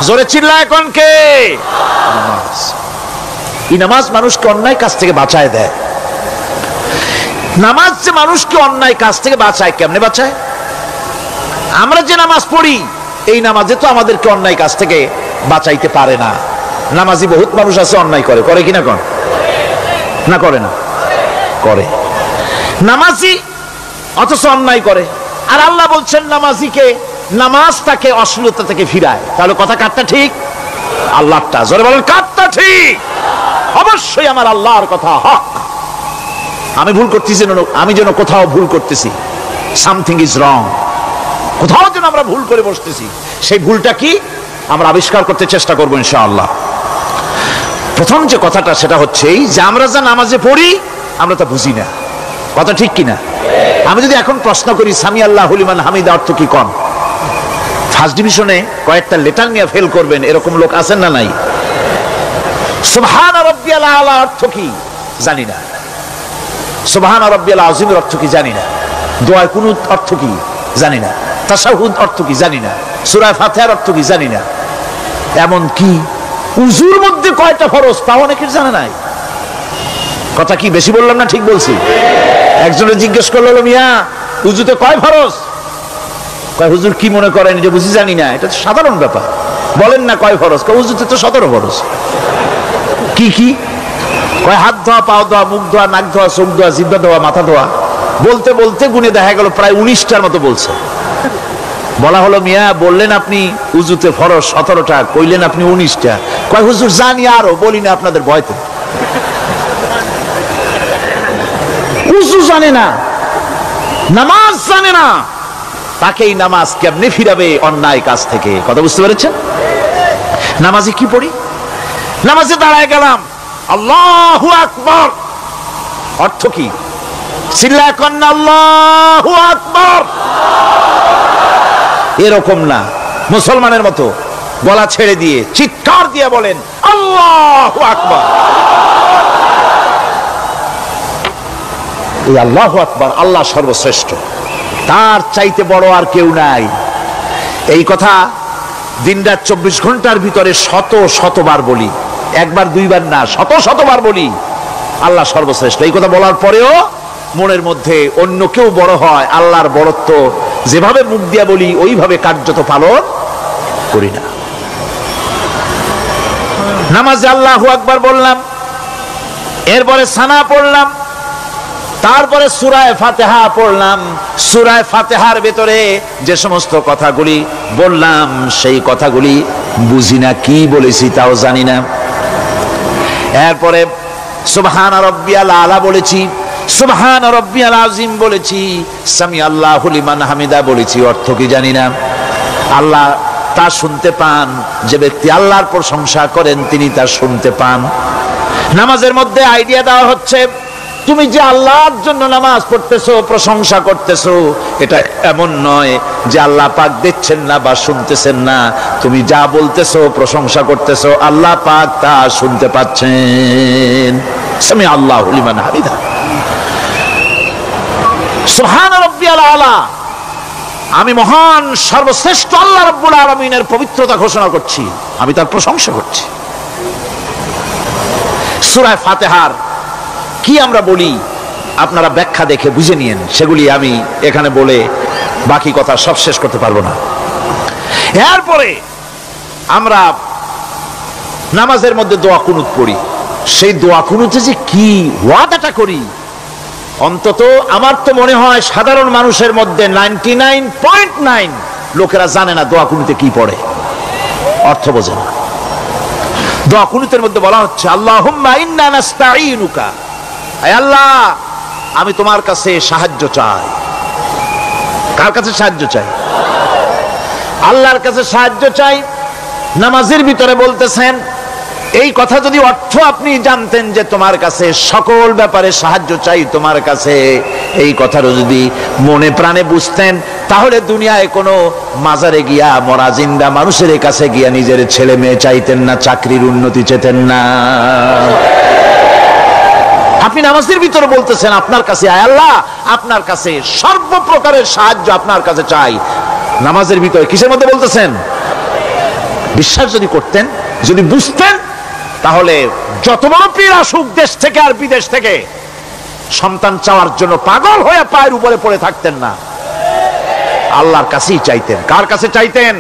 জোরে চিল্লায় কোন কে? নামাজ। এই নামাজ মানুষকে অন্যায় কাজ থেকে বাঁচায় দেয়। নামাজ যে মানুষকে অন্যায় কাজ থেকে বাঁচায়, কেমনে বাঁচায়? আমরা যে নামাজ পড়ি এই নামাজে তো আমাদেরকে অন্যায় কাজ থেকে বাঁচাইতে পারে না। নামাজি বহুত মানুষ আছে অন্যায় করে, করে কিনা কোন না করে না করে, নামাজি অথচ অন্যায় করে। আর আল্লাহ বলছেন নামাজিকে, নামাজ তাকে অশ্লীলতা থেকে ফিরায়। তাহলে কথা কারটা ঠিক? আল্লাহটা। জোরে বলেন কারটা ঠিক? অবশ্যই আমার আল্লাহর কথা হক। আমি ভুল করতেছি, আমি যেন কোথাও ভুল করতেছি, সামথিং ইজ রং, কোথাও যেন আমরা ভুল করে বসতেছি, সেই ভুলটা কি আমরা আবিষ্কার করতে চেষ্টা করবো ইনশাআল্লাহ। প্রথম যে কথাটা সেটা হচ্ছে এই যে আমরা যা নামাজে পড়ি আমরা তা বুঝি না। কথা ঠিক কিনা? আমি যদি এখন প্রশ্ন করি সামি আল্লাহু লিমান হামিদা অর্থ কি কোন, ফার্স্ট ডিভিশনে কয়েকটা লেটার নিয়ে ফেল করবেন এরকম লোক আছেন না নাই? সুবহান রাব্বিয়াল আলা অর্থ কি জানি না, সুবহান রাব্বিয়াল আযীম অর্থ কি জানি না, দোয়া কুনুত অর্থ কি জানি না, তাশাহুদ অর্থ কি জানি না, সূরা ফাতিহার অর্থ কি জানি না। এমন কি উযুর মধ্যে কয়টা ফরজ তাও অনেকের জানা নাই। কথা কি বেশি বললাম না ঠিক বলছি? একজনে জিজ্ঞেস করলো, মিয়া উযুতে কয় ফরজ? কয় হুজুর কি মনে করেন যে বুঝি জানি না? এটা তো সাধারণ ব্যাপার, বলেন না কয় ফরজ? কয় উযুতে তো 17 ফরজ। কি কি? কয় হাত ধোয়া, পাও ধোয়া, মুখ ধোয়া, নাক ধোয়া, চোখ ধোয়া, জিহ্বা ধোয়া, মাথা ধোয়া। বলতে বলতে গুনে দেখা গেল প্রায় 19টার মতো বলছে। বলা হলো, মিয়া বললেন আপনি উযুতে ফরজ 17টা, কইলেন আপনি 19টা। কয় হুজুর জানি আরো, বলি না আপনাদের ভয়তে। উযু জানে না, নামাজ জানে না, তাকে এই নামাজ কেমনে ফিরাবে অন্যায় কাজ থেকে? কথা বুঝতে পেরেছেন? নামাজে কি পড়ি? নামাজে দাঁড়ায় গেলাম, আল্লাহু আকবার অর্থ কি? চিল্লায় কন্না আল্লাহু আকবার। এরকম না, মুসলমানের মতো গলা ছেড়ে দিয়ে চিৎকার দিয়ে বলেন আল্লাহু আকবার। এই আল্লাহু আকবার, আল্লাহ সর্বশ্রেষ্ঠ, তার চাইতে বড় আর কেউ নাই। এই কথা দিনরাত 24 ঘন্টার ভিতরে শত শতবার বলি, একবার দুইবার না, শত শতবার বলি আল্লাহ সর্বশ্রেষ্ঠ। এই কথা বলার পরেও মনের মধ্যে অন্য কেউ বড় হয়, আল্লাহর বড়ত্ব যেভাবে মুখ দিয়া বলি ওইভাবে কার্যত পালন করি না। নামাজে আল্লাহু আকবার বললাম, এরপরে সানা পড়লাম, তারপরে সূরা ফাতিহা পড়লাম। সূরা ফাতিহার ভেতরে যে সমস্ত কথাগুলি বললাম সেই কথাগুলি বুঝি না, কি বলেছি তাও জানি না। এরপরে সুবহান রাব্বিয়াল আলা বলেছি, সুবহান রাব্বিয়াল আযীম বলেছি, সামি আল্লাহু লিমান হামিদা বলেছি, অর্থ কি জানি না। আল্লাহ তা শুনতে পান, যে ব্যক্তি আল্লাহর প্রশংসা করেন তিনি তা শুনতে পান। নামাজের মধ্যে আইডিয়া দেওয়া হচ্ছে, তুমি যে আল্লাহর জন্য নামাজ পড়তেছো, প্রশংসা করতেছো, এটা এমন নয় যে আল্লাহ পাক দেখছেন না বা শুনতেছেন না। তুমি যা বলতেছো, প্রশংসা করতেছো, আল্লাহ পাক তা শুনতে পাচ্ছেন। সামি আল্লাহু লিমান হামিদা, সুবহান রাব্বিয়াল আলা, আমি মহান সর্বশ্রেষ্ঠ আল্লাহ রাব্বুল আলামিনের পবিত্রতা ঘোষণা করছি, আমি তার প্রশংসা করছি। সূরা ফাতিহার কি আমরা বলি আপনারা ব্যাখ্যা দেখে বুঝে নিয়েন, সেগুলি আমি এখানে বলে বাকি কথা সব শেষ করতে পারবো না। এরপরে আমরা নামাজের মধ্যে দোয়া কুনুত পড়ি। সেই দোয়া কুনুতে যে কি ওয়াদাটা করি, অন্তত আমার তো মনে হয় সাধারণ মানুষের মধ্যে 99.9 লোকেরা জানে না দোয়া কুনুতে কি পড়ে, অর্থ বোঝে না। দোয়া কুনুতের মধ্যে বলা হচ্ছে আল্লাহুম্মা ইন্না নাস্তাঈনুকা, আয় আল্লাহ আমি তোমার কাছে সাহায্য চাই। কার কাছে সাহায্য চাই? আল্লাহর কাছে সাহায্য চাই। নামাজের ভিতরে বলতেছেন, এই কথা যদি অর্থ আপনি জানতেন যে তোমার কাছে সকল ব্যাপারে সাহায্য চাই তোমার কাছে, এই কথাটা যদি মনে প্রাণে বুঝতেন, তাহলে দুনিয়ায় কোনো মাজারে গিয়া মরা জিন্দা মানুষের কাছে গিয়া নিজের ছেলে মেয়ে চাইতেন না, চাকরির উন্নতি চেতেন না। আপনি নামাজের ভিতরে বলতেছেন আপনার কাছে, আয় আল্লাহ আপনার কাছে সর্বপ্রকারের সাহায্য আপনার কাছে চাই। নামাজের ভিতরে কিসের মধ্যে বলতেছেন? বিশ্বাস যদি করতেন, যদি বুঝতেন, তাহলে যত বড় পীর আসুক দেশ থেকে আর বিদেশ থেকে, সন্তান চাওয়ার জন্য পাগল হয়ে পায়ের উপরে পড়ে থাকতেন না, আল্লাহর কাছেই চাইতেন। কার কাছে চাইতেন?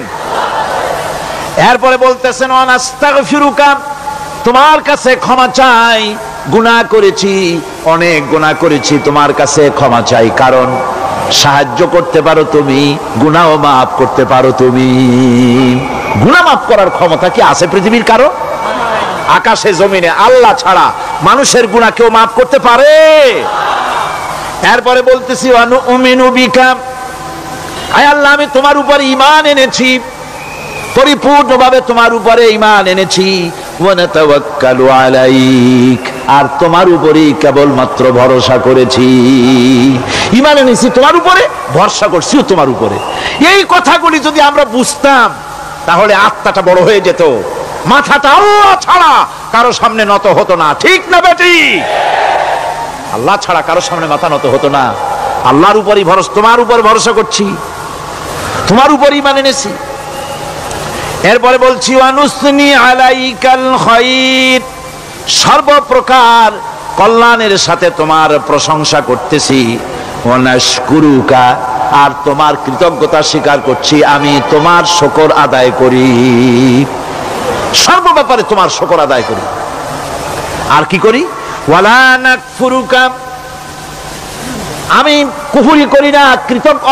এরপরে বলতেছেন আস্তাগফিরুকা, তোমার কাছে ক্ষমা চাই, গুনাহ করেছি, অনেক গুনাহ করেছি, তোমার কাছে ক্ষমা চাই, কারণ সাহায্য করতে পারো তুমি, গুনাহও মাফ করতে পারো তুমি। গুনাহ মাফ করার ক্ষমতা কি আছে পৃথিবীর কারো? আকাশে জমিনে আল্লাহ ছাড়া মানুষের গুনাহ কেউ মাফ করতে পারে? এরপরে বলতেছি অনুমিনু বিকা, আয় আল্লাহ আমি তোমার উপর ঈমান এনেছি, পরিপূর্ণভাবে তোমার উপরে ঈমান এনেছি, ওয়া নাতাওয়াক্কালু আলাইক, আর তোমার উপরেই কেবলমাত্র ভরসা করেছি। ঈমান এনেছি তোমার উপরে, ভরসা করছি তোমার উপরে। এই কথাগুলি যদি আমরা বুঝতাম তাহলে আত্মাটা বড় হয়ে যেত, মাথাটা আল্লাহ ছাড়া কারো সামনে নত হতো না। ঠিক না বেটি? আল্লাহ ছাড়া কারো সামনে মাথা নত হতো না। আল্লাহর উপরই ভরসা, তোমার উপর ভরসা করছি, তোমার উপর ঈমান এনেছি। এরপরে বলছি ওয়ানুসনি আলাইকাল খায়র, সর্বপ্রকার কল্যাণের সাথে তোমার প্রশংসা করতেছি। ওয়ানাশকুরুকা, আর তোমার কৃতজ্ঞতা স্বীকার করছি, আমি তোমার শুকর আদায় করি, সর্ব ব্যাপারে তোমার শুকর আদায় করি। আর কি করি? ওয়ালা নাকফুরুকা, আমি কুফরি করি না,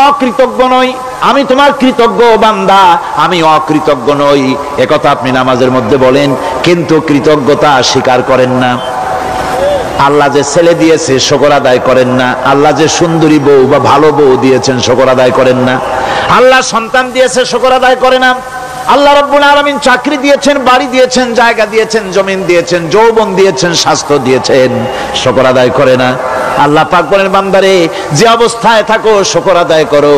অকৃতজ্ঞ নই, আমি তোমার কৃতজ্ঞ বান্দা, আমি অকৃতজ্ঞ নই। একথা আপনি নামাজের মধ্যে বলেন, কিন্তু কৃতজ্ঞতা স্বীকার করেন না। আল্লাহ যে ছেলে দিয়েছে শুকর আদায় করেন না, আল্লাহ যে সুন্দরী বউ বা ভালো বউ দিয়েছেন শুকর আদায় করেন না, আল্লাহ সন্তান দিয়েছে শুকর আদায় করে না, আল্লাহ রাব্বুল আলামিন চাকরি দিয়েছেন, বাড়ি দিয়েছেন, জায়গা দিয়েছেন, জমিন দিয়েছেন, যৌবন দিয়েছেন, স্বাস্থ্য দিয়েছেন, শুকর আদায় করে না। আল্লাহ পাক বলেন বান্দারে যে অবস্থায় থাকো শুকর আদায় করো।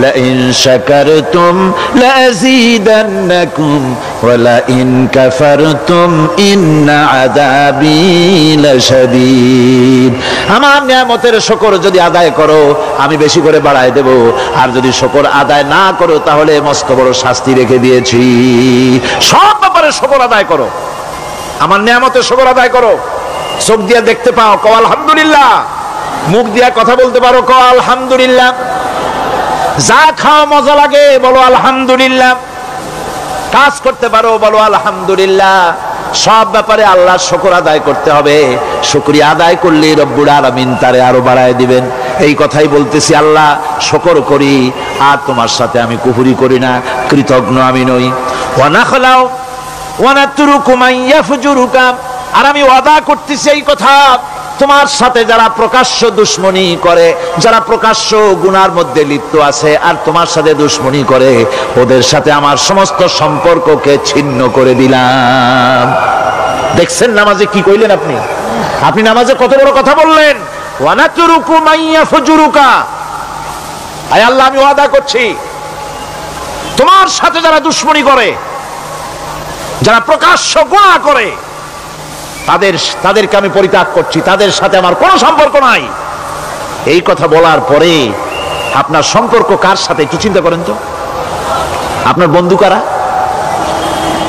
লা ইন শাকারতুম লাযীদান্নাকুম ওয়া লা ইন কাফারতুম ইন্না আযাবী লাশাদীদ। আমার নিয়ামতের শুকর যদি আদায় করো আমি বেশি করে বাড়ায় দেব, আর যদি শুকর আদায় না করো তাহলে মস্ত বড় শাস্তি রেখে দিয়েছি। সব ব্যাপারে শুকর আদায় করো, আমার নিয়ামতের শুকর আদায় করো। চোখ দিয়ে দেখতে পাও, কও আলহামদুলিল্লাহ। মুখ দিয়া কথা বলতে পারো, কও আলহামদুলিল্লাহ। যা খাও মজা লাগে বলো আলহামদুলিল্লাহ। কাজ করতে পারো বলো আলহামদুলিল্লাহ। সব ব্যাপারে আল্লাহর শুকর আদায় করতে হবে। শুকরিয়া আদায় করলে রব্বুল আলামিন তারে আরো বাড়ায় দিবেন। এই কথাই বলতেছি, আল্লাহ শুকর করি, আর তোমার সাথে আমি কুফরি করি না, কৃতজ্ঞ আমি নই। ওয়া নাখলাউ ওয়া নাতরুকু মান ইয়াফজুরুকা, আর আমি ওয়াদা করতেছি এই কথা, তোমার সাথে যারা প্রকাশ্য দুশ্মনী করে, যারা প্রকাশ্য গুনার মধ্যে লিপ্ত আছে আর তোমার সাথে দুশ্মনী করে, ওদের সাথে আমার সমস্ত সম্পর্ককে ছিন্ন করে দিলাম। দেখছেন নামাজে কি কইলেন আপনি? আপনি নামাজে কত বড় কথা বললেন। ওয়ানাতুরুকু মাইয়া ফুজুরুকা, আয় আল্লাহ আমি ওয়াদা করছি তোমার সাথে যারা দুশ্মনী করে, যারা প্রকাশ্য গুনাহ করে, তাদেরকে আমি পরিত্যাগ করছি, তাদের সাথে আমার কোনো সম্পর্ক নাই। এই কথা বলার পরে আপনার সম্পর্ক কার সাথে একটু চিন্তা করেন তো। আপনার বন্ধু কারা?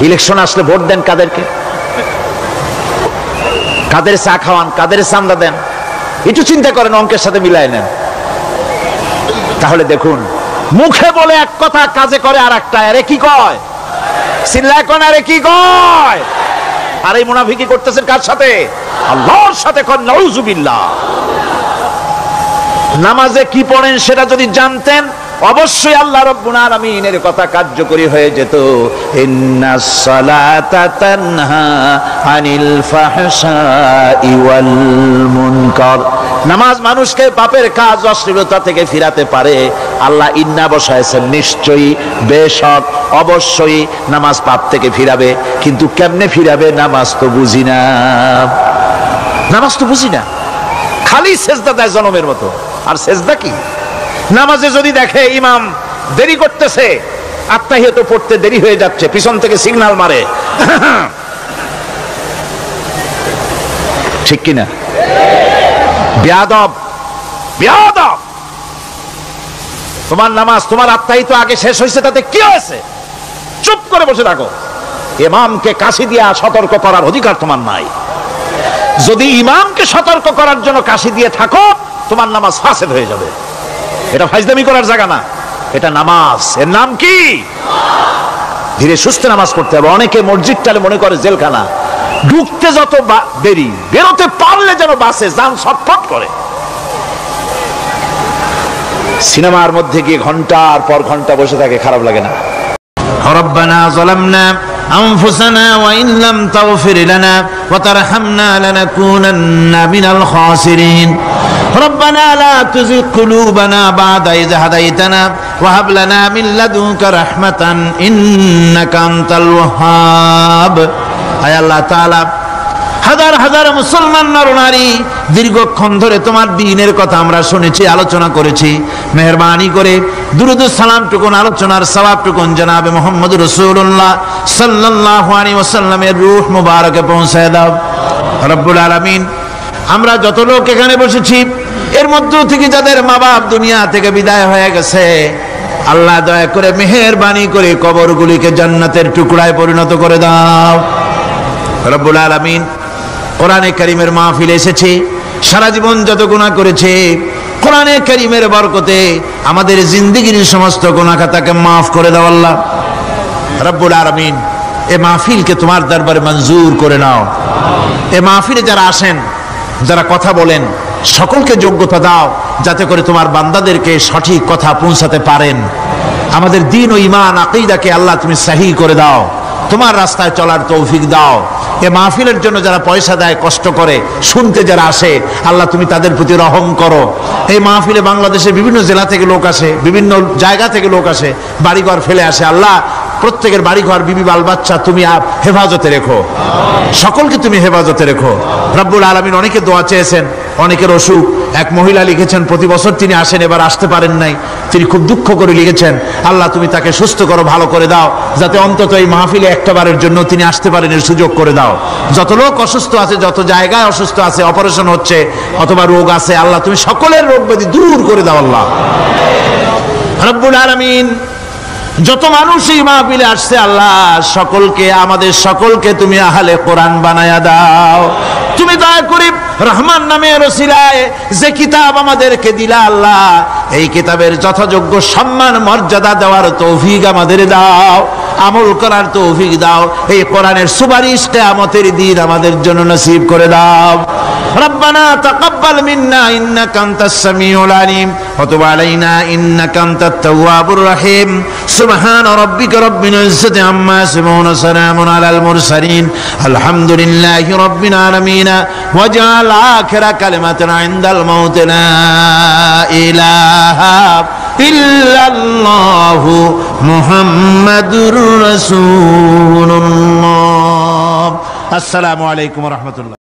ইলেকশন আসলে ভোট দেন কাদেরকে? কাদের চা খাওয়ান, কাদের চান্দা দেন? একটু চিন্তা করেন, অঙ্কের সাথে মিলাই নেন। তাহলে দেখুন, মুখে বলে এক কথা, কাজে করে আর একটা। আরে কি কয়? চিল্লায় কোন আরে কি কয়? আর এই মুনাফিকি করতেছেন কার সাথে? আল্লাহর সাথে। কোন নাউজুবিল্লাহ। নামাজে কি পড়েন সেটা যদি জানতেন, অবশ্যই আল্লাহ রাব্বুল আলামিনের কথা কার্যকরী হয়ে যেত। ইন্নাস সালাতা তানহা আনিল ফাহশাই ওয়াল মুনকার, নামাজ মানুষকে পাপের কাজ, অশ্লীলতা থেকে ফিরাতে পারে। আল্লাহ ইন্না বসায়ছেন, নিশ্চয়ই, বেশক, অবশ্যই নামাজ পাপ থেকে ফিরাবে। কিন্তু কেমনে ফিরাবে নামাজ তো বুঝি না। নামাজ তো বুঝি না, খালি সেজদা দেয় জনমের মতো। আর সেজদা কি? নামাজে যদি দেখে ইমাম দেরি করতেছে, আত্তাহিয়াত পড়তে দেরি হয়ে যাচ্ছে, পিছন থেকে সিগন্যাল মারে, ঠিক কিনা? বেয়াদব, বেয়াদব। তোমার নামাজ, তোমার আত্তাহিয়াত আগে শেষ হয়েছে, তাতে কি হয়েছে? চুপ করে বসে থাকো। ইমামকে কাশি দিয়া সতর্ক করার অধিকার তোমার নাই। যদি ইমামকে সতর্ক করার জন্য কাশি দিয়ে থাকো, তোমার নামাজ ফাসেদ হয়ে যাবে। এটা ফাজলামি করার জায়গা না, এটা নামাজ। এর নাম কি? ধীরে সুস্থে নামাজ পড়তে হবে। অনেকে মসজিদটালে মনে করে জেলখানা, ঢুকতে যত দেরি, বেরোতে পারলে যেন বাসে যান ছটফট করে। সিনেমার মধ্যে গিয়ে ঘন্টার পর ঘন্টা বসে থাকে, খারাপ লাগে না? রব্বানা যালামনা আনফুসানা ওয়া ইন লাম তাগফির লানা ওয়া তারহামনা লানাকুনান্না মিনাল খাসিরিন। রব্বানা লা তুযিগ কুলুবানা বা'দা ইয হাদাইতানা ওয়া হাব লানা মিন লাদুনকা রাহমাতান ইন্নাকা আনতাল ওয়াহ্হাব। আয় আল্লাহ তাআলা, হাজার হাজার মুসলমান নরনারী দীর্ঘক্ষণ ধরে তোমার দ্বীনের কথা আমরা শুনেছি, আলোচনা করেছি। মেহেরবানি করে দুরূদ ও সালাম টুকুন, আলোচনার সওয়াব টুকুন জনাবে মুহাম্মদ রাসূলুল্লাহ সাল্লাল্লাহু আলাইহি ওয়াসাল্লামের রূহ মুবারকে পৌঁছায় দাও রব্বুল আলামিন। আমরা যত লোক এখানে বসেছি, এর মধ্য থেকে যাদের মা বাপ দুনিয়া থেকে বিদায় হয়ে গেছে, আল্লাহ দয়া করে মেহেরবানি করে কবরগুলিকে জান্নাতের টুকরায় পরিণত করে দাও রব্বুল আলামিন। কোরআনে কারীমের মাহফিলে এসেছি, সারা জীবন যত গুনাহ করেছে, কোরআনে কারীমের বরকতে আমাদের জিন্দেগীর সমস্ত গুনাহ খাতাকে মাফ করে দাও আল্লাহ রব্বুল আলামিন। এই মাহফিলকে তোমার দরবারে মঞ্জুর করে নাও। এই মাহফিলে যারা আসেন, যারা কথা বলেন, সকলকে যোগ্যতা দাও যাতে করে তোমার বান্দাদেরকে সঠিক কথা পৌঁছাতে পারেন। আমাদের দ্বীন ও ঈমান আকীদাকে আল্লাহ তুমি সহি করে দাও, তোমার রাস্তায় চলার তৌফিক দাও। এ মাহফিলের জন্য যারা পয়সা দেয়, কষ্ট করে শুনতে যারা আসে, আল্লাহ তুমি তাদের প্রতি রহম করো। এই মাহফিলে বাংলাদেশের বিভিন্ন জেলা থেকে লোক আসে, বিভিন্ন জায়গা থেকে লোক আসে, বাড়িঘর ফেলে আসে। আল্লাহ প্রত্যেকের বাড়িঘর, বিবি বাল বাচ্চা তুমি হেফাজতে রেখো, সকলকে তুমি হেফাজতে রেখো রব্বুল আলামিন। অনেকে দোয়া চেয়েছেন, অনেকের অসুখ। এক মহিলা লিখেছেন প্রতি বছর তিনি আসেন, এবার আসতে পারেন নাই, তিনি খুব দুঃখ করে লিখেছেন, আল্লাহ তুমি তাকে সুস্থ করো, ভালো করে দাও, যাতে অন্তত এই মাহফিলে একটাবারের জন্য তিনি আসতে পারেন, এর সুযোগ করে দাও। যত লোক অসুস্থ আছে, যত জায়গায় অসুস্থ আছে, অপারেশন হচ্ছে অথবা রোগ আছে, আল্লাহ তুমি সকলের রোগ ব্যাধি দূর করে দাও আল্লাহ রব্বুল আলামিন। যত মানুষ এই মাহফিলে আসছে, আল্লাহ সকলকে, আমাদের সকলকে তুমি আহলে কোরআন বানায়া দাও। তুমি দয়া করে রহমান নামের ওসিলায় যে কিতাব আমাদেরকে দিলা আল্লাহ, এই কিতাবের যথাযোগ্য সম্মান মর্যাদা দেওয়ার তৌফিক আমাদের দাও, আমল করার তৌফিক দাও। এই কোরআনের সুপারিশ কিয়ামতের দিন আমাদের জন্য নসিব করে দাও। রব্বানা তাকাব্বাল মিন্না ইন্নাকা আনতাস সামিউল আলিম ওয়া তুব আলাইনা ইন্নাকা আনতাত তাওয়াবুর রহিম। সুবহান রাব্বিকা রাব্বিল ইজ্জাতি আম্মা ইয়াসিফুন ওয়া সালামুন আলাল মুরসালিন আলহামদুলিল্লাহি রাব্বিল আলামিন। ওয়াজআল আখিরা কালিমাতিনা ইনদাল মাউত লা ইলাহা ইল্লাল্লাহু মুহাম্মাদুর রাসূলুল্লাহ। আসসালামু আলাইকুম ওয়া রাহমাতুল্লাহ।